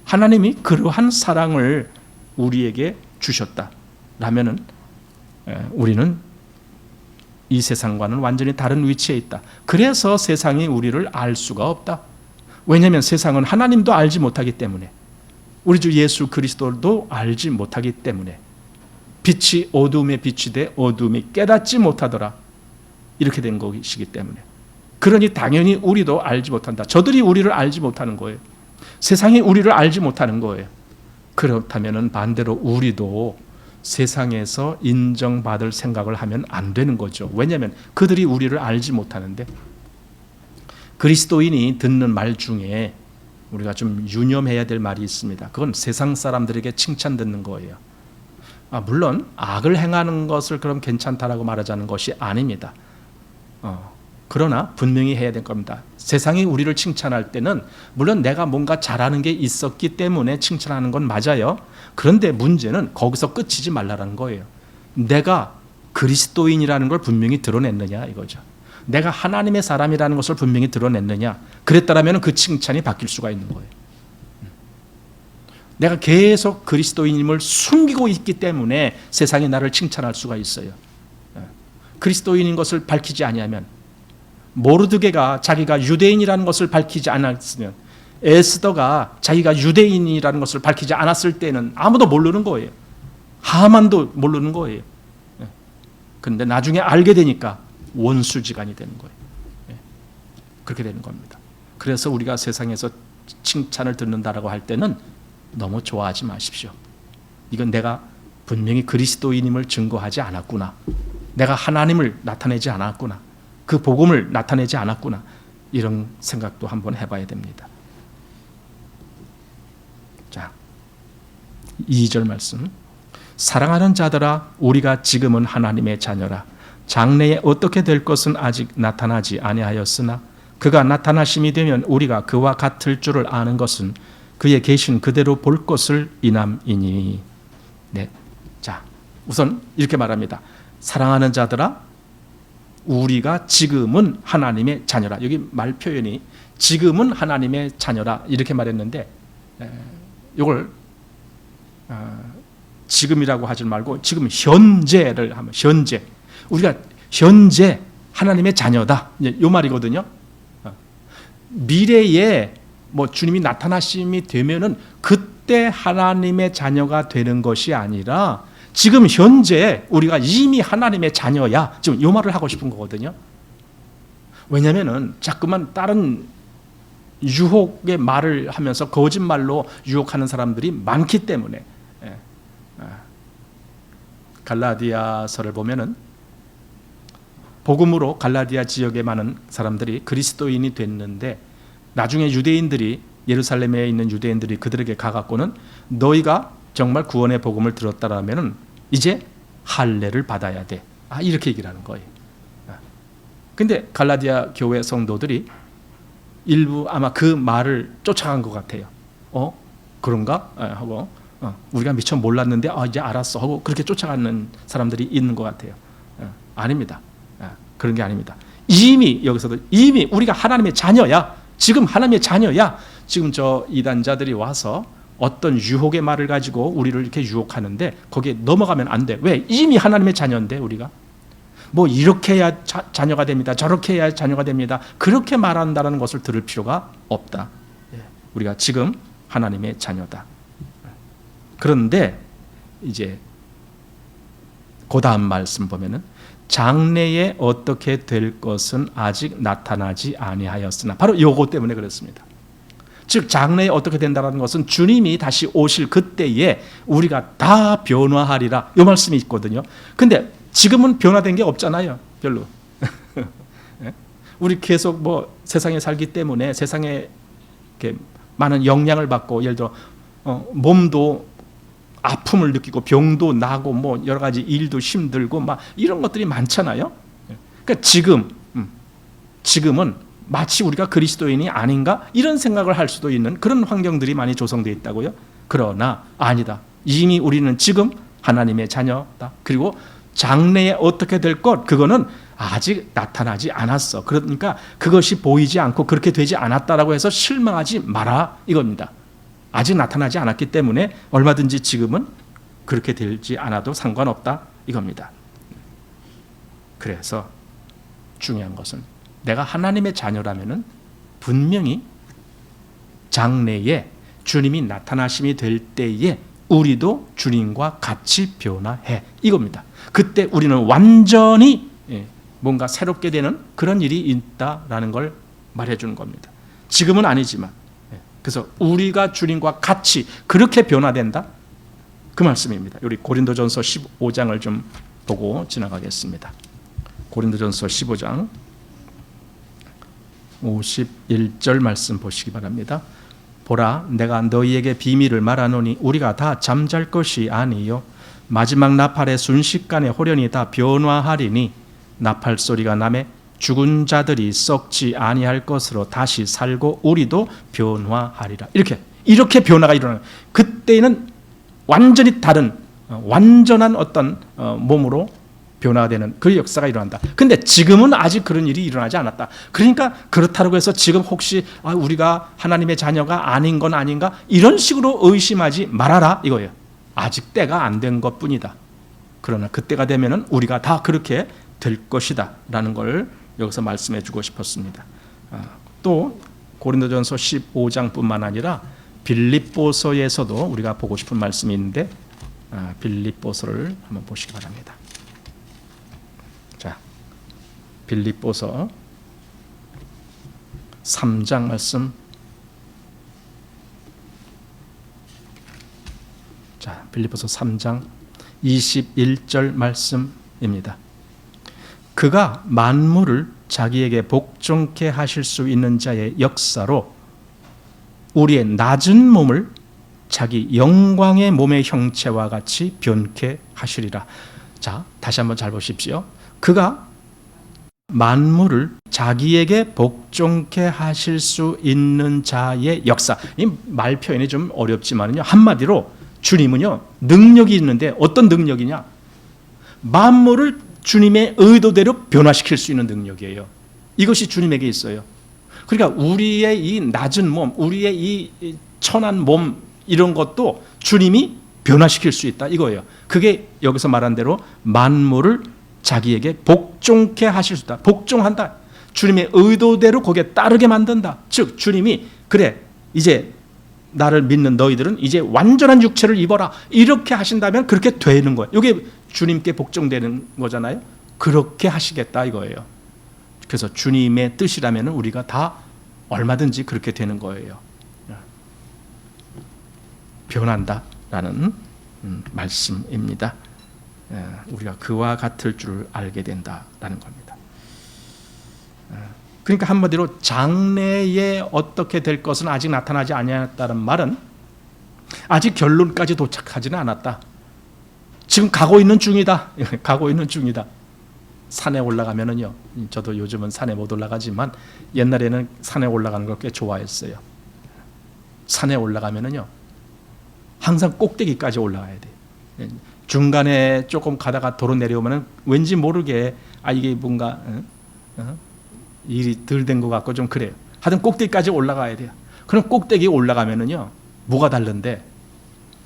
하나님이 그러한 사랑을 우리에게 주셨다 라면은 우리는 이 세상과는 완전히 다른 위치에 있다. 그래서 세상이 우리를 알 수가 없다. 왜냐하면 세상은 하나님도 알지 못하기 때문에, 우리 주 예수 그리스도도 알지 못하기 때문에, 빛이 어둠에 빛이 돼 어둠이 깨닫지 못하더라. 이렇게 된 것이기 때문에, 그러니 당연히 우리도 알지 못한다. 저들이 우리를 알지 못하는 거예요. 세상이 우리를 알지 못하는 거예요. 그렇다면 반대로 우리도 세상에서 인정받을 생각을 하면 안 되는 거죠. 왜냐하면 그들이 우리를 알지 못하는데. 그리스도인이 듣는 말 중에 우리가 좀 유념해야 될 말이 있습니다. 그건 세상 사람들에게 칭찬 듣는 거예요. 물론 악을 행하는 것을 그럼 괜찮다라고 말하자는 것이 아닙니다. 그러나 분명히 해야 될 겁니다. 세상이 우리를 칭찬할 때는 물론 내가 뭔가 잘하는 게 있었기 때문에 칭찬하는 건 맞아요. 그런데 문제는 거기서 끝이지 말라는 거예요. 내가 그리스도인이라는 걸 분명히 드러냈느냐 이거죠. 내가 하나님의 사람이라는 것을 분명히 드러냈느냐. 그랬다면 그 칭찬이 바뀔 수가 있는 거예요. 내가 계속 그리스도인임을 숨기고 있기 때문에 세상이 나를 칭찬할 수가 있어요. 그리스도인인 것을 밝히지 아니하면, 모르드게가 자기가 유대인이라는 것을 밝히지 않았으면, 에스더가 자기가 유대인이라는 것을 밝히지 않았을 때는 아무도 모르는 거예요. 하만도 모르는 거예요. 그런데 나중에 알게 되니까 원수지간이 되는 거예요. 그렇게 되는 겁니다. 그래서 우리가 세상에서 칭찬을 듣는다라고 할 때는 너무 좋아하지 마십시오. 이건 내가 분명히 그리스도인임을 증거하지 않았구나. 내가 하나님을 나타내지 않았구나. 그 복음을 나타내지 않았구나. 이런 생각도 한번 해봐야 됩니다. 자, 2절 말씀. 사랑하는 자들아, 우리가 지금은 하나님의 자녀라. 장래에 어떻게 될 것은 아직 나타나지 아니하였으나 그가 나타나심이 되면 우리가 그와 같을 줄을 아는 것은 그의 계신 그대로 볼 것을 인함이니. 네. 자, 우선 이렇게 말합니다. 사랑하는 자들아, 우리가 지금은 하나님의 자녀라. 여기 말 표현이 지금은 하나님의 자녀라 이렇게 말했는데, 이걸 지금이라고 하지 말고 지금 현재를 하면, 현재 우리가 현재 하나님의 자녀다, 이 말이거든요. 미래에 뭐 주님이 나타나심이 되면은 그때 하나님의 자녀가 되는 것이 아니라 지금 현재 우리가 이미 하나님의 자녀야. 지금 이 말을 하고 싶은 거거든요. 왜냐하면은 자꾸만 다른 유혹의 말을 하면서 거짓말로 유혹하는 사람들이 많기 때문에. 갈라디아서를 보면은 복음으로 갈라디아 지역에 많은 사람들이 그리스도인이 됐는데, 나중에 유대인들이, 예루살렘에 있는 유대인들이 그들에게 가갖고는 너희가 정말 구원의 복음을 들었다라면 이제 할례를 받아야 돼. 이렇게 얘기를 하는 거예요. 근데 갈라디아 교회 성도들이 일부 아마 그 말을 쫓아간 것 같아요. 그런가? 하고 우리가 미처 몰랐는데 이제 알았어 하고 그렇게 쫓아가는 사람들이 있는 것 같아요. 아닙니다. 그런 게 아닙니다. 이미 여기서도 이미 우리가 하나님의 자녀야. 지금 하나님의 자녀야. 지금 저 이단자들이 와서 어떤 유혹의 말을 가지고 우리를 이렇게 유혹하는데 거기에 넘어가면 안 돼. 왜? 이미 하나님의 자녀인데 우리가. 뭐 이렇게 해야 자녀가 됩니다. 저렇게 해야 자녀가 됩니다. 그렇게 말한다는 것을 들을 필요가 없다. 우리가 지금 하나님의 자녀다. 그런데 이제 그 다음 말씀 보면은 장래에 어떻게 될 것은 아직 나타나지 아니하였으나, 바로 요거 때문에 그렇습니다. 즉 장래에 어떻게 된다는 것은 주님이 다시 오실 그때에 우리가 다 변화하리라 이 말씀이 있거든요. 근데 지금은 변화된 게 없잖아요. 별로. 우리 계속 뭐 세상에 살기 때문에 세상에 이렇게 많은 영향을 받고, 예를 들어 몸도 아픔을 느끼고 병도 나고 뭐 여러 가지 일도 힘들고 막 이런 것들이 많잖아요. 그러니까 지금은 마치 우리가 그리스도인이 아닌가 이런 생각을 할 수도 있는 그런 환경들이 많이 조성되어 있다고요. 그러나 아니다. 이미 우리는 지금 하나님의 자녀다. 그리고 장래에 어떻게 될 것, 그거는 아직 나타나지 않았어. 그러니까 그것이 보이지 않고 그렇게 되지 않았다라고 해서 실망하지 마라 이겁니다. 아직 나타나지 않았기 때문에 얼마든지 지금은 그렇게 되지 않아도 상관없다 이겁니다. 그래서 중요한 것은 내가 하나님의 자녀라면은 분명히 장래에 주님이 나타나심이 될 때에 우리도 주님과 같이 변화해 이겁니다. 그때 우리는 완전히 뭔가 새롭게 되는 그런 일이 있다라는 걸 말해주는 겁니다. 지금은 아니지만, 그래서 우리가 주님과 같이 그렇게 변화된다 그 말씀입니다. 우리 고린도전서 15장을 좀 보고 지나가겠습니다. 고린도전서 15장 51절 말씀 보시기 바랍니다. 보라, 내가 너희에게 비밀을 말하노니 우리가 다 잠잘 것이 아니요 마지막 나팔의 순식간에 호련히 다 변화하리니 나팔 소리가 나매 죽은 자들이 썩지 아니할 것으로 다시 살고 우리도 변화하리라. 이렇게 변화가 일어나요. 그때는 완전히 다른 완전한 어떤 몸으로 변화되는 그 역사가 일어난다. 근데 지금은 아직 그런 일이 일어나지 않았다. 그러니까 그렇다고 해서 지금 혹시 우리가 하나님의 자녀가 아닌 건 아닌가 이런 식으로 의심하지 말아라 이거예요. 아직 때가 안 된 것뿐이다. 그러나 그때가 되면은 우리가 다 그렇게 될 것이다 라는 걸 여기서 말씀해 주고 싶었습니다. 또 고린도전서 15장뿐만 아니라 빌립보서에서도 우리가 보고 싶은 말씀이 있는데 빌립보서를 한번 보시기 바랍니다. 자, 빌립보서 3장 말씀. 자, 빌립보서 3장 21절 말씀입니다. 그가 만물을 자기에게 복종케 하실 수 있는 자의 역사로 우리의 낮은 몸을 자기 영광의 몸의 형체와 같이 변케 하시리라. 자, 다시 한번 잘 보십시오. 그가 만물을 자기에게 복종케 하실 수 있는 자의 역사. 이 말 표현이 좀 어렵지만요. 한마디로 주님은요, 능력이 있는데 어떤 능력이냐? 만물을 주님의 의도대로 변화시킬 수 있는 능력이에요. 이것이 주님에게 있어요. 그러니까 우리의 이 낮은 몸, 우리의 이 천한 몸 이런 것도 주님이 변화시킬 수 있다 이거예요. 그게 여기서 말한 대로 만물을 자기에게 복종케 하실 수 있다. 복종한다. 주님의 의도대로 거기에 따르게 만든다. 즉 주님이 그래 이제 나를 믿는 너희들은 이제 완전한 육체를 입어라. 이렇게 하신다면 그렇게 되는 거예요. 이게 주님께 복종되는 거잖아요. 그렇게 하시겠다 이거예요. 그래서 주님의 뜻이라면 우리가 다 얼마든지 그렇게 되는 거예요. 변한다라는 말씀입니다. 우리가 그와 같을 줄 알게 된다라는 겁니다. 그러니까 한마디로 장래에 어떻게 될 것은 아직 나타나지 않았다는 말은 아직 결론까지 도착하지는 않았다. 지금 가고 있는 중이다. 가고 있는 중이다. 산에 올라가면은요. 저도 요즘은 산에 못 올라가지만 옛날에는 산에 올라가는 걸 꽤 좋아했어요. 산에 올라가면은요. 항상 꼭대기까지 올라가야 돼. 중간에 조금 가다가 도로 내려오면은 왠지 모르게 이게 뭔가 일이 덜 된 것 같고 좀 그래요. 하여튼 꼭대기까지 올라가야 돼요. 그럼 꼭대기에 올라가면은요. 뭐가 다른데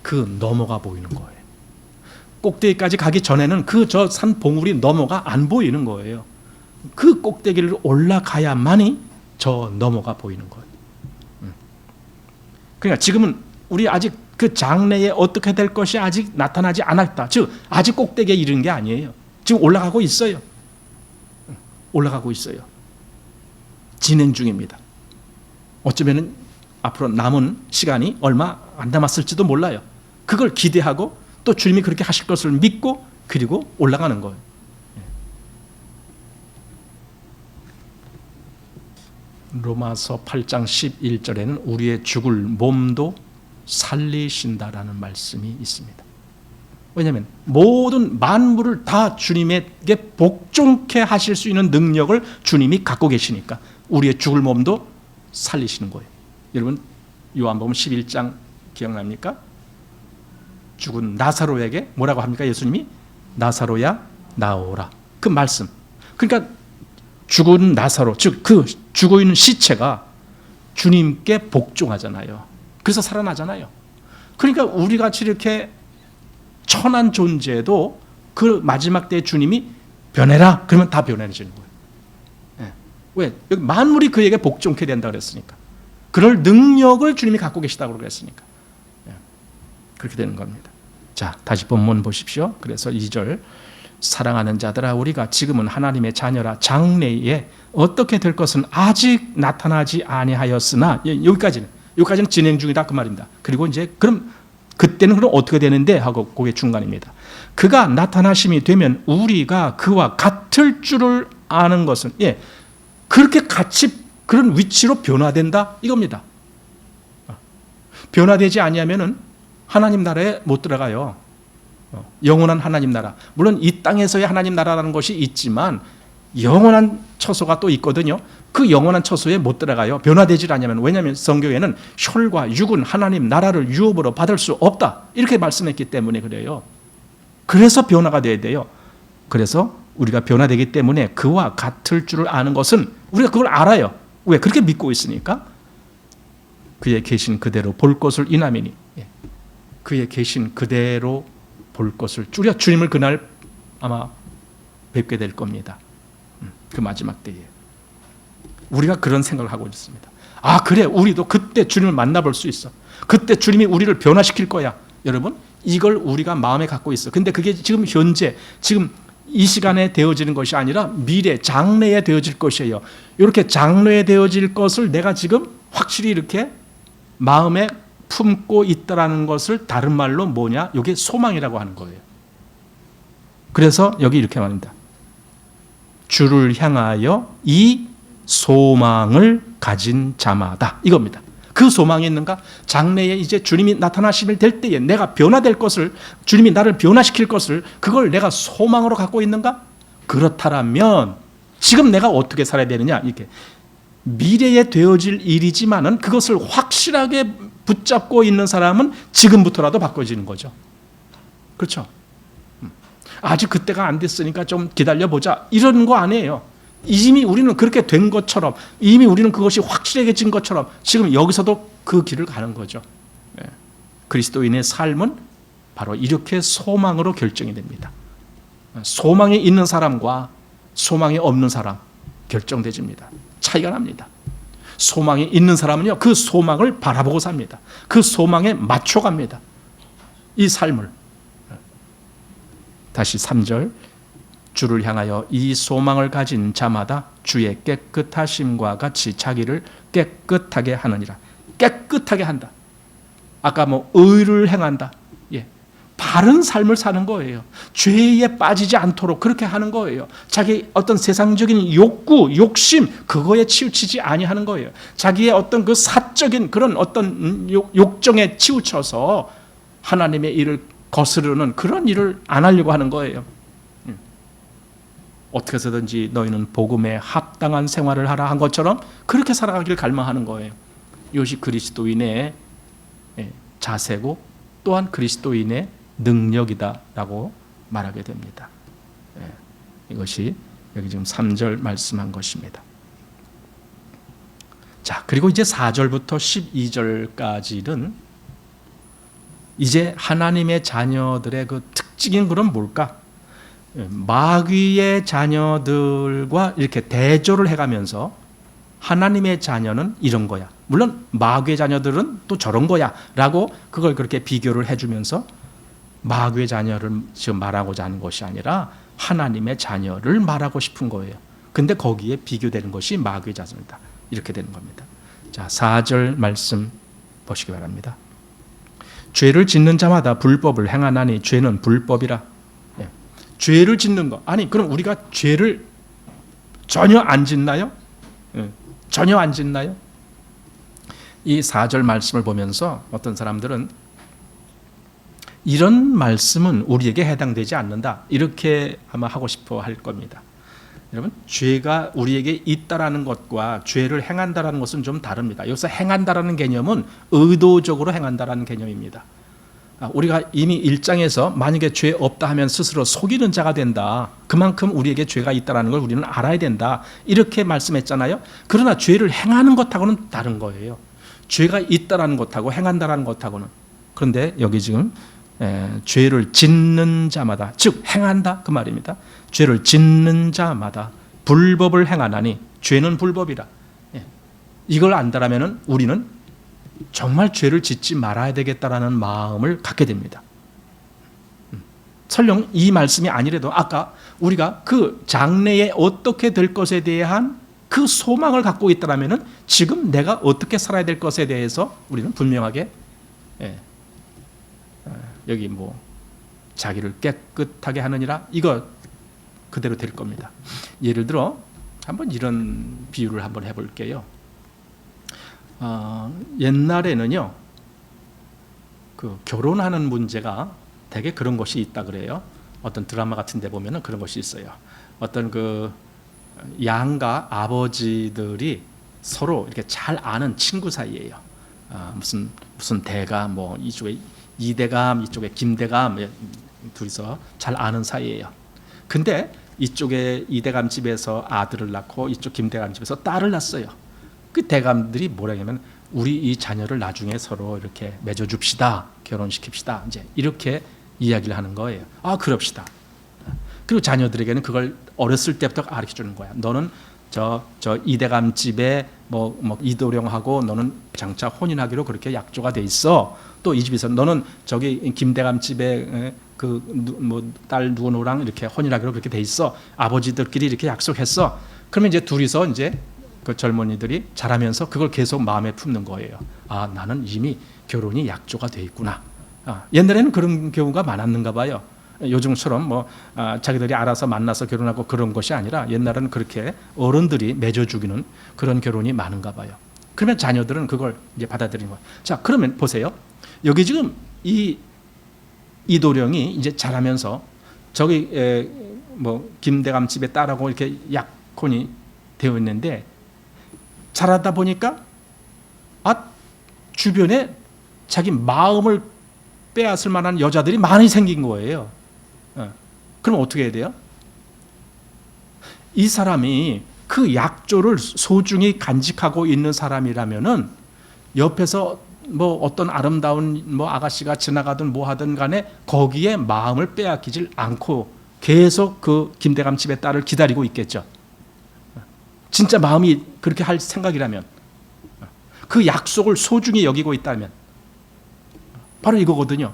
그 너머가 보이는 거예요. 꼭대기까지 가기 전에는 그 저 산 봉우리 너머가 안 보이는 거예요. 그 꼭대기를 올라가야만이 저 너머가 보이는 거예요. 그러니까 지금은 우리 아직 그 장래에 어떻게 될 것이 아직 나타나지 않았다. 즉 아직 꼭대기에 이른 게 아니에요. 지금 올라가고 있어요. 올라가고 있어요. 진행 중입니다. 어쩌면은 앞으로 남은 시간이 얼마 안 남았을지도 몰라요. 그걸 기대하고 또 주님이 그렇게 하실 것을 믿고 그리고 올라가는 거예요. 로마서 8장 11절에는 우리의 죽을 몸도 살리신다라는 말씀이 있습니다. 왜냐하면 모든 만물을 다 주님에게 복종케 하실 수 있는 능력을 주님이 갖고 계시니까 우리의 죽을 몸도 살리시는 거예요. 여러분 요한복음 11장 기억납니까? 죽은 나사로에게 뭐라고 합니까? 예수님이 나사로야 나오라. 그 말씀. 그러니까 죽은 나사로, 즉 그 죽어 있는 시체가 주님께 복종하잖아요. 그래서 살아나잖아요. 그러니까 우리 같이 이렇게 천한 존재도 그 마지막 때에 주님이 변해라 그러면 다 변해지는 거예요. 네. 왜? 여기 만물이 그에게 복종케 된다 그랬으니까. 그럴 능력을 주님이 갖고 계시다고 그랬으니까. 네. 그렇게 되는 겁니다. 자, 다시 본문 보십시오. 그래서 2절 사랑하는 자들아 우리가 지금은 하나님의 자녀라 장래에 어떻게 될 것은 아직 나타나지 아니하였으나 여기까지는 진행 중이다 그 말입니다. 그리고 이제 그럼 그때는 그럼 어떻게 되는데 하고 그게 중간입니다. 그가 나타나심이 되면 우리가 그와 같을 줄을 아는 것은 그렇게 같이 그런 위치로 변화된다 이겁니다. 변화되지 아니하면은 하나님 나라에 못 들어가요. 영원한 하나님 나라. 물론 이 땅에서의 하나님 나라라는 것이 있지만 영원한 처소가 또 있거든요. 그 영원한 처소에 못 들어가요. 변화되지 않으면. 왜냐하면 성경에는 혈과 육은 하나님 나라를 유업으로 받을 수 없다. 이렇게 말씀했기 때문에 그래요. 그래서 변화가 돼야 돼요. 그래서 우리가 변화되기 때문에 그와 같을 줄을 아는 것은 우리가 그걸 알아요. 왜? 그렇게 믿고 있으니까. 그의 계신 그대로 볼 것을 인함이니. 그의 계신 그대로 볼 것을 줄여 주님을 그날 아마 뵙게 될 겁니다. 그 마지막 때에 우리가 그런 생각을 하고 있습니다. 아 그래 우리도 그때 주님을 만나볼 수 있어. 그때 주님이 우리를 변화시킬 거야. 여러분 이걸 우리가 마음에 갖고 있어. 근데 그게 지금 현재 지금 이 시간에 되어지는 것이 아니라 미래 장래에 되어질 것이에요. 이렇게 장래에 되어질 것을 내가 지금 확실히 이렇게 마음에 품고 있다라는 것을 다른 말로 뭐냐? 이게 소망이라고 하는 거예요. 그래서 여기 이렇게 말합니다. 주를 향하여 이 소망을 가진 자마다 이겁니다. 그 소망이 있는가? 장래에 이제 주님이 나타나시면 될 때에 내가 변화될 것을 주님이 나를 변화시킬 것을 그걸 내가 소망으로 갖고 있는가? 그렇다면 지금 내가 어떻게 살아야 되느냐? 이렇게 미래에 되어질 일이지만은 그것을 확실하게 붙잡고 있는 사람은 지금부터라도 바꿔지는 거죠. 그렇죠? 아직 그때가 안 됐으니까 좀 기다려보자 이런 거 아니에요. 이미 우리는 그렇게 된 것처럼 이미 우리는 그것이 확실해진 것처럼 지금 여기서도 그 길을 가는 거죠. 그리스도인의 삶은 바로 이렇게 소망으로 결정이 됩니다. 소망이 있는 사람과 소망이 없는 사람 결정되집니다. 차이가 납니다. 소망이 있는 사람은요 그 소망을 바라보고 삽니다. 그 소망에 맞춰갑니다. 이 삶을. 다시 3절 주를 향하여 이 소망을 가진 자마다 주의 깨끗하심과 같이 자기를 깨끗하게 하느니라. 깨끗하게 한다. 아까 뭐 의를 행한다. 바른 삶을 사는 거예요. 죄에 빠지지 않도록 그렇게 하는 거예요. 자기 어떤 세상적인 욕구, 욕심 그거에 치우치지 아니하는 거예요. 자기의 어떤 그 사적인 그런 어떤 욕정에 치우쳐서 하나님의 일을 거스르는 그런 일을 안 하려고 하는 거예요. 어떻게 해서든지 너희는 복음에 합당한 생활을 하라 한 것처럼 그렇게 살아가기를 갈망하는 거예요. 이것이 그리스도인의 자세고 또한 그리스도인의 능력이다라고 말하게 됩니다. 이것이 여기 지금 3절 말씀한 것입니다. 자, 그리고 이제 4절부터 12절까지는 이제 하나님의 자녀들의 그 특징인 그런 뭘까? 마귀의 자녀들과 이렇게 대조를 해가면서 하나님의 자녀는 이런 거야. 물론 마귀의 자녀들은 또 저런 거야 라고 그걸 그렇게 비교를 해주면서 마귀의 자녀를 지금 말하고자 하는 것이 아니라 하나님의 자녀를 말하고 싶은 거예요. 근데 거기에 비교되는 것이 마귀의 자녀다. 이렇게 되는 겁니다. 자, 4절 말씀 보시기 바랍니다. 죄를 짓는 자마다 불법을 행하나니 죄는 불법이라. 예. 죄를 짓는 거. 아니, 그럼 우리가 죄를 전혀 안 짓나요? 예. 전혀 안 짓나요? 이 4절 말씀을 보면서 어떤 사람들은 이런 말씀은 우리에게 해당되지 않는다, 이렇게 아마 하고 싶어 할 겁니다. 여러분, 죄가 우리에게 있다라는 것과 죄를 행한다라는 것은 좀 다릅니다. 여기서 행한다라는 개념은 의도적으로 행한다라는 개념입니다. 우리가 이미 1장에서 만약에 죄 없다 하면 스스로 속이는 자가 된다, 그만큼 우리에게 죄가 있다라는 걸 우리는 알아야 된다, 이렇게 말씀했잖아요. 그러나 죄를 행하는 것하고는 다른 거예요. 죄가 있다라는 것하고 행한다라는 것하고는. 그런데 여기 지금 죄를 짓는 자마다, 즉 행한다 그 말입니다. 죄를 짓는 자마다 불법을 행하나니 죄는 불법이라. 이걸 안다라면 우리는 정말 죄를 짓지 말아야 되겠다라는 마음을 갖게 됩니다. 설령 이 말씀이 아니라도 아까 우리가 그 장래에 어떻게 될 것에 대한 그 소망을 갖고 있다라면 지금 내가 어떻게 살아야 될 것에 대해서 우리는 분명하게 여기 뭐 자기를 깨끗하게 하느니라, 이거 그대로 될 겁니다. 예를 들어 한번 이런 비유를 한번 해볼게요. 옛날에는요, 그 결혼하는 문제가 되게 그런 것이 있다 그래요. 어떤 드라마 같은 데 보면은 그런 것이 있어요. 어떤 그 양가 아버지들이 서로 이렇게 잘 아는 친구 사이예요. 무슨 대감, 뭐 이쪽에 이대감, 이쪽에 김대감, 둘이서 잘 아는 사이예요. 근데 이쪽에 이대감 집에서 아들을 낳고 이쪽 김대감 집에서 딸을 낳았어요. 그 대감들이 뭐라 하냐면 우리 이 자녀를 나중에 서로 이렇게 맺어줍시다, 결혼시킵시다, 이제 이렇게 이야기를 하는 거예요. 그럽시다. 그리고 자녀들에게는 그걸 어렸을 때부터 가르쳐 주는 거야. 너는 저 이대감 집에 뭐 이도령하고 너는 장차 혼인하기로 그렇게 약조가 돼 있어. 또 이 집에서 너는 저기 김대감 집에 그 뭐 딸 누구랑 이렇게 혼인하기로 그렇게 돼 있어. 아버지들끼리 이렇게 약속했어. 그러면 이제 둘이서 이제 그 젊은이들이 자라면서 그걸 계속 마음에 품는 거예요. 나는 이미 결혼이 약조가 돼 있구나. 옛날에는 그런 경우가 많았는가 봐요. 요즘처럼 뭐 자기들이 알아서 만나서 결혼하고 그런 것이 아니라 옛날에는 그렇게 어른들이 맺어주기는 그런 결혼이 많은가 봐요. 그러면 자녀들은 그걸 이제 받아들이는 거예요. 자, 그러면 보세요. 여기 지금 이도령이 이제 자라면서 저기 뭐 김대감 집에 딸하고 이렇게 약혼이 되어 있는데 자라다 보니까 주변에 자기 마음을 빼앗을 만한 여자들이 많이 생긴 거예요. 그럼 어떻게 해야 돼요? 이 사람이 그 약조를 소중히 간직하고 있는 사람이라면은 옆에서 뭐 어떤 아름다운 뭐 아가씨가 지나가든 뭐 하든 간에 거기에 마음을 빼앗기질 않고 계속 그 김대감 집의 딸을 기다리고 있겠죠. 진짜 마음이 그렇게 할 생각이라면, 그 약속을 소중히 여기고 있다면 바로 이거거든요.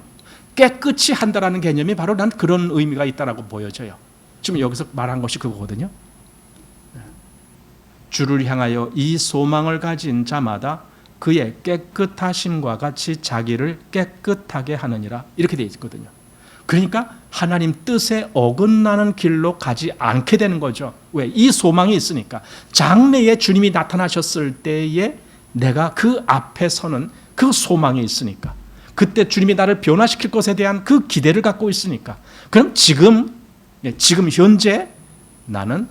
깨끗이 한다라는 개념이 바로 난 그런 의미가 있다라고 보여져요. 지금 여기서 말한 것이 그거거든요. 주를 향하여 이 소망을 가진 자마다 그의 깨끗하심과 같이 자기를 깨끗하게 하느니라, 이렇게 되어 있거든요. 그러니까 하나님 뜻에 어긋나는 길로 가지 않게 되는 거죠. 왜? 이 소망이 있으니까. 장래에 주님이 나타나셨을 때에 내가 그 앞에 서는 그 소망이 있으니까. 그때 주님이 나를 변화시킬 것에 대한 그 기대를 갖고 있으니까. 그럼 지금 현재 나는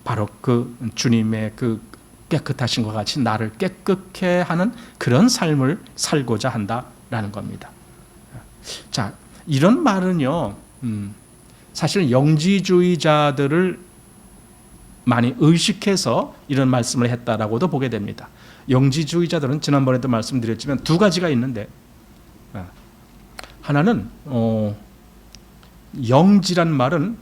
바로 그 주님의 그 깨끗하신 것 같이 나를 깨끗게 하는 그런 삶을 살고자 한다라는 겁니다. 자, 이런 말은요, 사실 영지주의자들을 많이 의식해서 이런 말씀을 했다라고도 보게 됩니다. 영지주의자들은 지난번에도 말씀드렸지만 두 가지가 있는데, 하나는 영지란 말은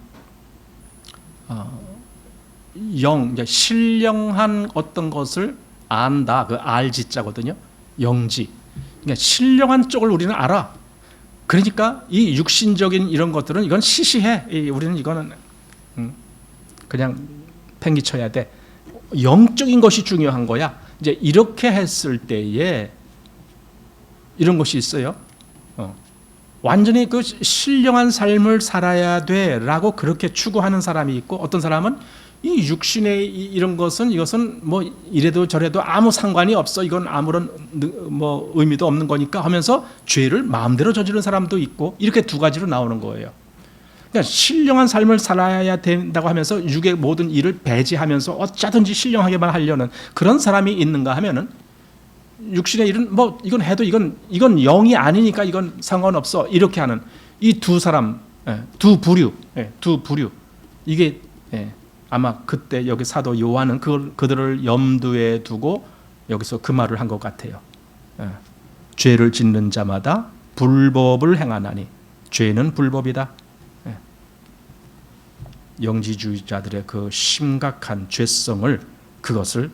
신령한 어떤 것을 안다, 그 알지자거든요. 영지. 그러니까 신령한 쪽을 우리는 알아. 그러니까 이 육신적인 이런 것들은 이건 시시해. 우리는 이거는 그냥 팽개쳐야 돼. 영적인 것이 중요한 거야. 이제 이렇게 했을 때에 이런 것이 있어요. 완전히 그 신령한 삶을 살아야 돼라고 그렇게 추구하는 사람이 있고, 어떤 사람은 이 육신의 이런 것은 이것은 뭐 이래도 저래도 아무 상관이 없어, 이건 아무런 뭐 의미도 없는 거니까 하면서 죄를 마음대로 저지르는 사람도 있고, 이렇게 두 가지로 나오는 거예요. 그러니까 신령한 삶을 살아야 된다고 하면서 육의 모든 일을 배제하면서 어쩌든지 신령하게만 하려는 그런 사람이 있는가 하면은, 육신의 일은 뭐 이건 해도 이건 영이 아니니까 이건 상관없어, 이렇게 하는 이 두 사람, 두 부류, 이게 아마 그때 여기 사도 요한은 그들을 염두에 두고 여기서 그 말을 한 것 같아요. 죄를 짓는 자마다 불법을 행하나니 죄는 불법이다. 영지주의자들의 그 심각한 죄성을, 그것을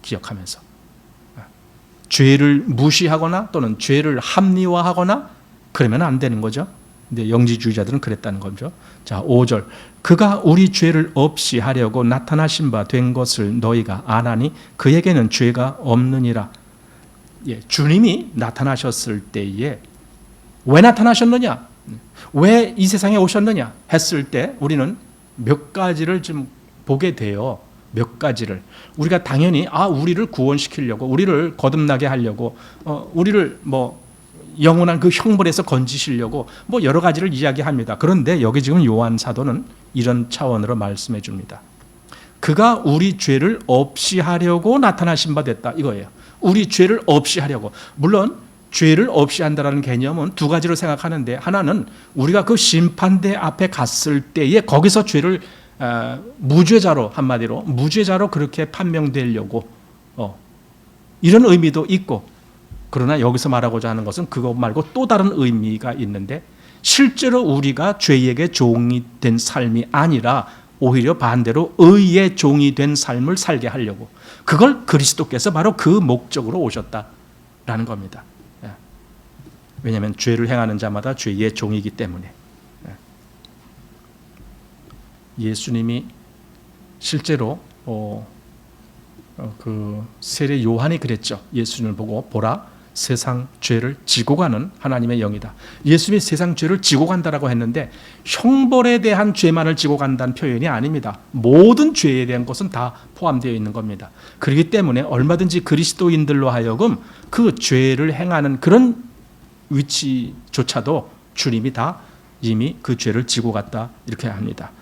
기억하면서 죄를 무시하거나 또는 죄를 합리화하거나 그러면 안 되는 거죠. 근데 영지주의자들은 그랬다는 거죠. 자, 5절. 그가 우리 죄를 없이 하려고 나타나신 바 된 것을 너희가 아나니 그에게는 죄가 없느니라. 주님이 나타나셨을 때에 왜 나타나셨느냐? 왜 이 세상에 오셨느냐? 했을 때 우리는 몇 가지를 좀 보게 돼요. 몇 가지를. 우리가 당연히 우리를 구원시키려고, 우리를 거듭나게 하려고, 우리를 뭐 영원한 그 형벌에서 건지시려고 뭐 여러 가지를 이야기합니다. 그런데 여기 지금 요한 사도는 이런 차원으로 말씀해 줍니다. 그가 우리 죄를 없이 하려고 나타나신 바 됐다, 이거예요. 우리 죄를 없이 하려고. 물론 죄를 없이 한다는 개념은 두 가지로 생각하는데, 하나는 우리가 그 심판대 앞에 갔을 때에 거기서 죄를 무죄자로, 한마디로 무죄자로 그렇게 판명되려고 이런 의미도 있고, 그러나 여기서 말하고자 하는 것은 그것 말고 또 다른 의미가 있는데, 실제로 우리가 죄에게 종이 된 삶이 아니라 오히려 반대로 의의 종이 된 삶을 살게 하려고, 그걸 그리스도께서 바로 그 목적으로 오셨다라는 겁니다. 왜냐하면 죄를 행하는 자마다 죄의 종이기 때문에. 예수님이 실제로 그 세례 요한이 그랬죠. 예수님을 보고 보라, 세상 죄를 지고 가는 하나님의 영이다. 예수님이 세상 죄를 지고 간다라고 했는데 형벌에 대한 죄만을 지고 간다는 표현이 아닙니다. 모든 죄에 대한 것은 다 포함되어 있는 겁니다. 그렇기 때문에 얼마든지 그리스도인들로 하여금 그 죄를 행하는 그런 위치조차도 주님이 다 이미 그 죄를 지고 갔다, 이렇게 합니다.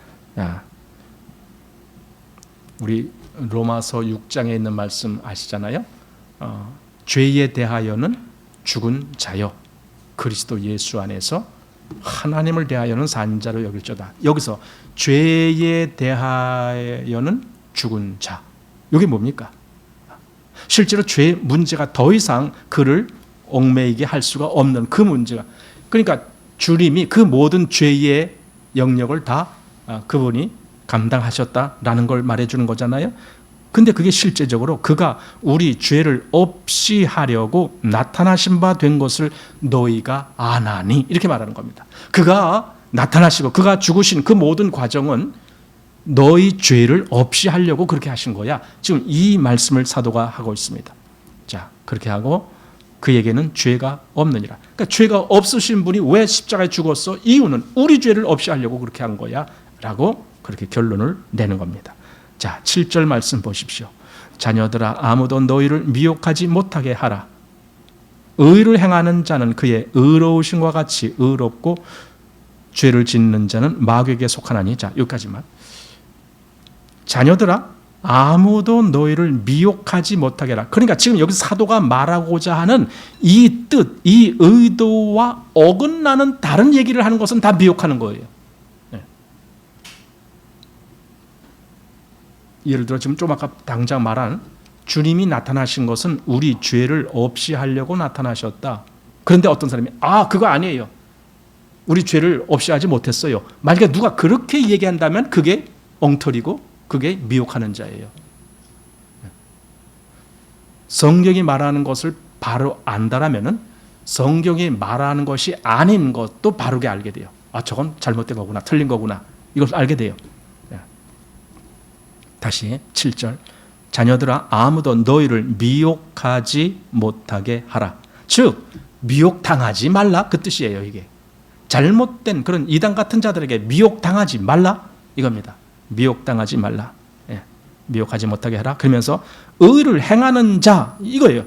우리 로마서 6장에 있는 말씀 아시잖아요. 죄에 대하여는 죽은 자요, 그리스도 예수 안에서 하나님을 대하여는 산 자로 여길저다. 여기서 죄에 대하여는 죽은 자, 이게 뭡니까? 실제로 죄 문제가 더 이상 그를 얽매이게 할 수가 없는 그 문제가, 그러니까 주님이 그 모든 죄의 영역을 다 그분이 감당하셨다라는 걸 말해주는 거잖아요. 근데 그게 실제적으로 그가 우리 죄를 없이 하려고 나타나신 바 된 것을 너희가 아나니, 이렇게 말하는 겁니다. 그가 나타나시고 그가 죽으신 그 모든 과정은 너희 죄를 없이 하려고 그렇게 하신 거야. 지금 이 말씀을 사도가 하고 있습니다. 자, 그렇게 하고 그에게는 죄가 없느니라. 그러니까 죄가 없으신 분이 왜 십자가에 죽었어? 이유는 우리 죄를 없이 하려고 그렇게 한 거야 라고 그렇게 결론을 내는 겁니다. 자, 7절 말씀 보십시오. 자녀들아, 아무도 너희를 미혹하지 못하게 하라. 의를 행하는 자는 그의 의로우심과 같이 의롭고 죄를 짓는 자는 마귀에게 속하나니. 자, 여기까지만. 자녀들아, 아무도 너희를 미혹하지 못하게 하라. 그러니까 지금 여기 사도가 말하고자 하는 이 뜻, 이 의도와 어긋나는 다른 얘기를 하는 것은 다 미혹하는 거예요. 예를 들어 지금 좀 아까 당장 말한 주님이 나타나신 것은 우리 죄를 없이 하려고 나타나셨다. 그런데 어떤 사람이 그거 아니에요, 우리 죄를 없이 하지 못했어요. 만약에 누가 그렇게 얘기한다면 그게 엉터리고 그게 미혹하는 자예요. 성경이 말하는 것을 바로 안다라면은 성경이 말하는 것이 아닌 것도 바르게 알게 돼요. 저건 잘못된 거구나, 틀린 거구나, 이걸 알게 돼요. 다시 7절. 자녀들아 아무도 너희를 미혹하지 못하게 하라. 즉 미혹당하지 말라 그 뜻이에요. 이게 잘못된 그런 이단 같은 자들에게 미혹당하지 말라 이겁니다. 미혹당하지 말라. 예, 미혹하지 못하게 하라. 그러면서 의를 행하는 자 이거예요.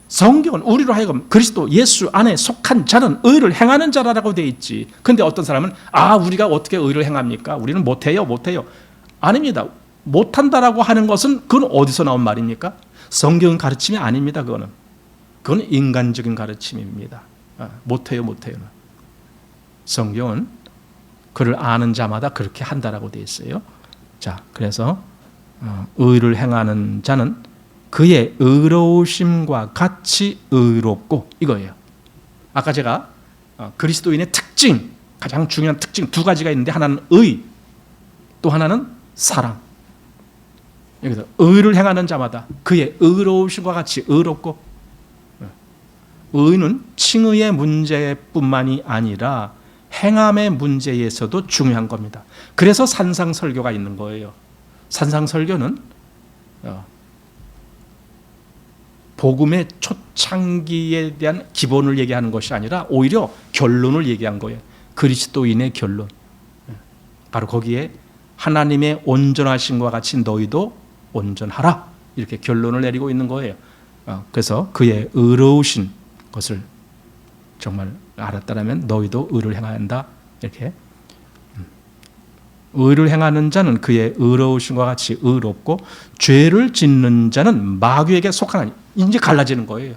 성경은 우리로 하여금 그리스도 예수 안에 속한 자는 의를 행하는 자라고 되어 있지. 그런데 어떤 사람은 우리가 어떻게 의를 행합니까? 우리는 못해요. 아닙니다. 못한다라고 하는 것은 그건 어디서 나온 말입니까? 성경 가르침이 아닙니다. 그건 인간적인 가르침입니다. 못해요. 성경은 그를 아는 자마다 그렇게 한다라고 되어 있어요. 자, 그래서 의를 행하는 자는 그의 의로우심과 같이 의롭고 이거예요. 아까 제가 그리스도인의 특징, 가장 중요한 특징 두 가지가 있는데 하나는 의, 또 하나는 사랑. 여기서 의를 행하는 자마다 그의 의로우심과 같이 의롭고, 의는 칭의의 문제뿐만이 아니라 행함의 문제에서도 중요한 겁니다. 그래서 산상설교가 있는 거예요. 산상설교는 복음의 초창기에 대한 기본을 얘기하는 것이 아니라 오히려 결론을 얘기한 거예요. 그리스도인의 결론. 바로 거기에 하나님의 온전하심과 같이 너희도 온전하라 이렇게 결론을 내리고 있는 거예요. 그래서 그의 의로우신 것을 정말 알았다면 너희도 의를 행해야 한다 이렇게. 의를 행하는 자는 그의 의로우심과 같이 의롭고 죄를 짓는 자는 마귀에게 속하나니. 이제 갈라지는 거예요.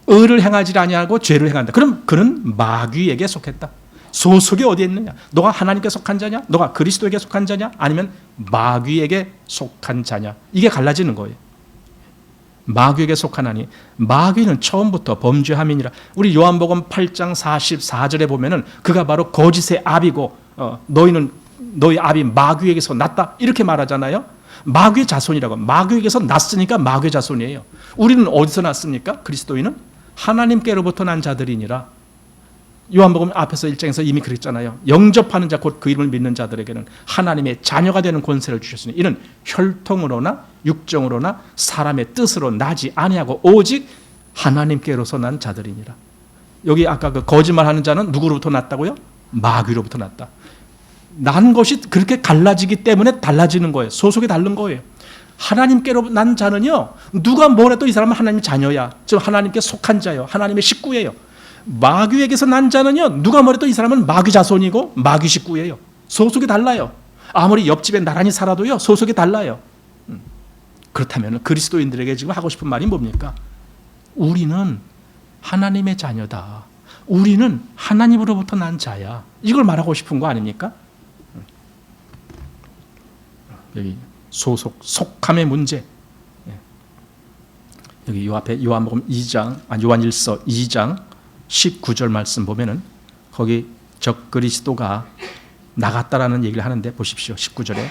의를 행하지 아니하고 죄를 행한다. 그럼 그는 마귀에게 속했다. 소속이 어디에 있느냐? 너가 하나님께 속한 자냐? 너가 그리스도에게 속한 자냐? 아니면 마귀에게 속한 자냐? 이게 갈라지는 거예요. 마귀에게 속하나니 마귀는 처음부터 범죄함이니라. 우리 요한복음 8장 44절에 보면은 그가 바로 거짓의 아비고 너희 아비 마귀에게서 났다 이렇게 말하잖아요. 마귀의 자손이라고. 마귀에게서 났으니까 마귀의 자손이에요. 우리는 어디서 났습니까? 그리스도인은 하나님께로부터 난 자들이니라. 요한복음 앞에서 1장에서 이미 그랬잖아요. 영접하는 자 곧 그 이름을 믿는 자들에게는 하나님의 자녀가 되는 권세를 주셨으니 이는 혈통으로나 육정으로나 사람의 뜻으로 나지 아니하고 오직 하나님께로서 난 자들이니라. 여기 아까 그 거짓말하는 자는 누구로부터 났다고요? 마귀로부터 났다. 난 것이 그렇게 갈라지기 때문에 달라지는 거예요. 소속이 다른 거예요. 하나님께로 난 자는요, 누가 뭐래도 이 사람은 하나님의 자녀야. 즉 하나님께 속한 자예요. 하나님의 식구예요. 마귀에게서 난 자는요, 누가 뭐래도 이 사람은 마귀 자손이고 마귀 식구예요. 소속이 달라요. 아무리 옆집에 나란히 살아도요, 소속이 달라요. 그렇다면 그리스도인들에게 지금 하고 싶은 말이 뭡니까? 우리는 하나님의 자녀다. 우리는 하나님으로부터 난 자야. 이걸 말하고 싶은 거 아닙니까? 여기 속함의 문제. 여기 요 앞에 요한복음 2장, 요한일서 2장 19절 말씀 보면은 거기 적그리스도가 나갔다라는 얘기를 하는데 보십시오. 19절에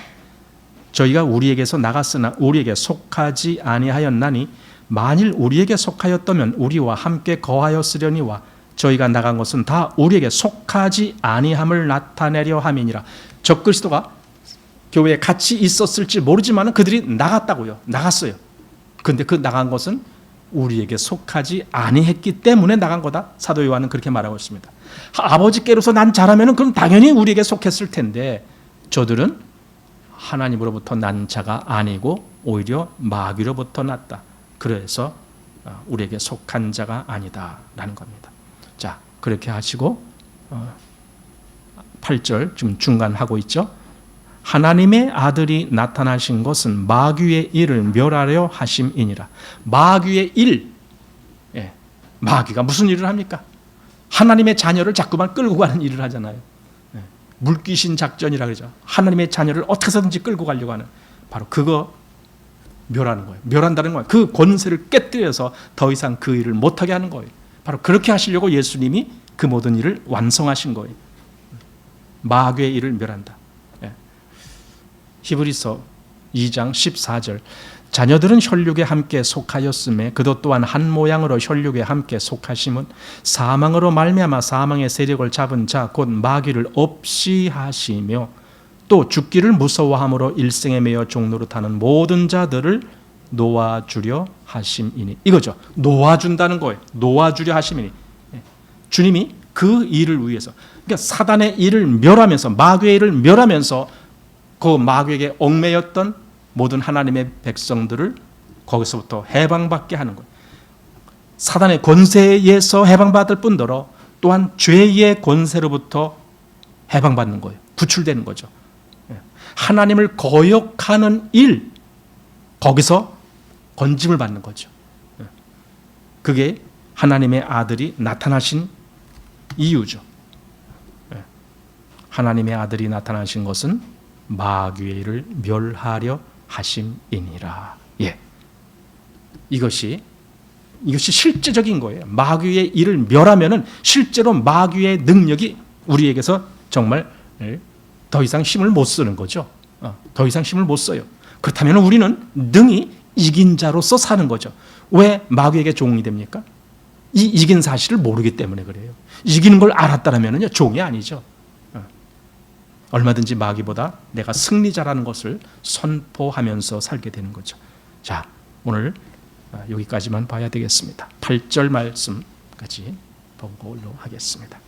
저희가 우리에게서 나갔으나 우리에게 속하지 아니하였나니 만일 우리에게 속하였다면 우리와 함께 거하였으려니와 저희가 나간 것은 다 우리에게 속하지 아니함을 나타내려 함이니라. 적그리스도가 교회에 같이 있었을지 모르지만 그들이 나갔다고요. 나갔어요. 그런데 그 나간 것은 우리에게 속하지 아니했기 때문에 나간 거다. 사도 요한은 그렇게 말하고 있습니다. 아버지께로서 난 자라면 그럼 당연히 우리에게 속했을 텐데 저들은 하나님으로부터 난 자가 아니고 오히려 마귀로부터 났다. 그래서 우리에게 속한 자가 아니다라는 겁니다. 자, 그렇게 하시고 8절 지금 중간하고 있죠. 하나님의 아들이 나타나신 것은 마귀의 일을 멸하려 하심이니라. 마귀의 일, 마귀가 무슨 일을 합니까? 하나님의 자녀를 자꾸만 끌고 가는 일을 하잖아요. 물귀신 작전이라 그러죠. 하나님의 자녀를 어떻게 해서든지 끌고 가려고 하는, 바로 그거 멸하는 거예요. 멸한다는 거예요. 그 권세를 깨뜨려서 더 이상 그 일을 못하게 하는 거예요. 바로 그렇게 하시려고 예수님이 그 모든 일을 완성하신 거예요. 마귀의 일을 멸한다. 히브리서 2장 14절 자녀들은 혈육에 함께 속하였음에 그도 또한 한 모양으로 혈육에 함께 속하심은 사망으로 말미암아 사망의 세력을 잡은 자 곧 마귀를 없이 하시며 또 죽기를 무서워함으로 일생에 매여 종노릇하는 모든 자들을 놓아주려 하심이니. 이거죠. 놓아준다는 거예요. 놓아주려 하심이니. 주님이 그 일을 위해서, 그러니까 사단의 일을 멸하면서, 마귀의 일을 멸하면서 그 마귀에게 얽매였던 모든 하나님의 백성들을 거기서부터 해방받게 하는 거예요. 사단의 권세에서 해방받을 뿐더러 또한 죄의 권세로부터 해방받는 거예요. 구출되는 거죠. 하나님을 거역하는 일, 거기서 건짐을 받는 거죠. 그게 하나님의 아들이 나타나신 이유죠. 하나님의 아들이 나타나신 것은 마귀의 일을 멸하려 하심이니라. 예. 이것이 실제적인 거예요. 마귀의 일을 멸하면은 실제로 마귀의 능력이 우리에게서 정말 더 이상 힘을 못 쓰는 거죠. 더 이상 힘을 못 써요. 그렇다면 우리는 능히 이긴 자로서 사는 거죠. 왜 마귀에게 종이 됩니까? 이 이긴 사실을 모르기 때문에 그래요. 이기는 걸 알았다면요 종이 아니죠. 얼마든지 마귀보다 내가 승리자라는 것을 선포하면서 살게 되는 거죠. 자, 오늘 여기까지만 봐야 되겠습니다. 8절 말씀까지 보고 하겠습니다.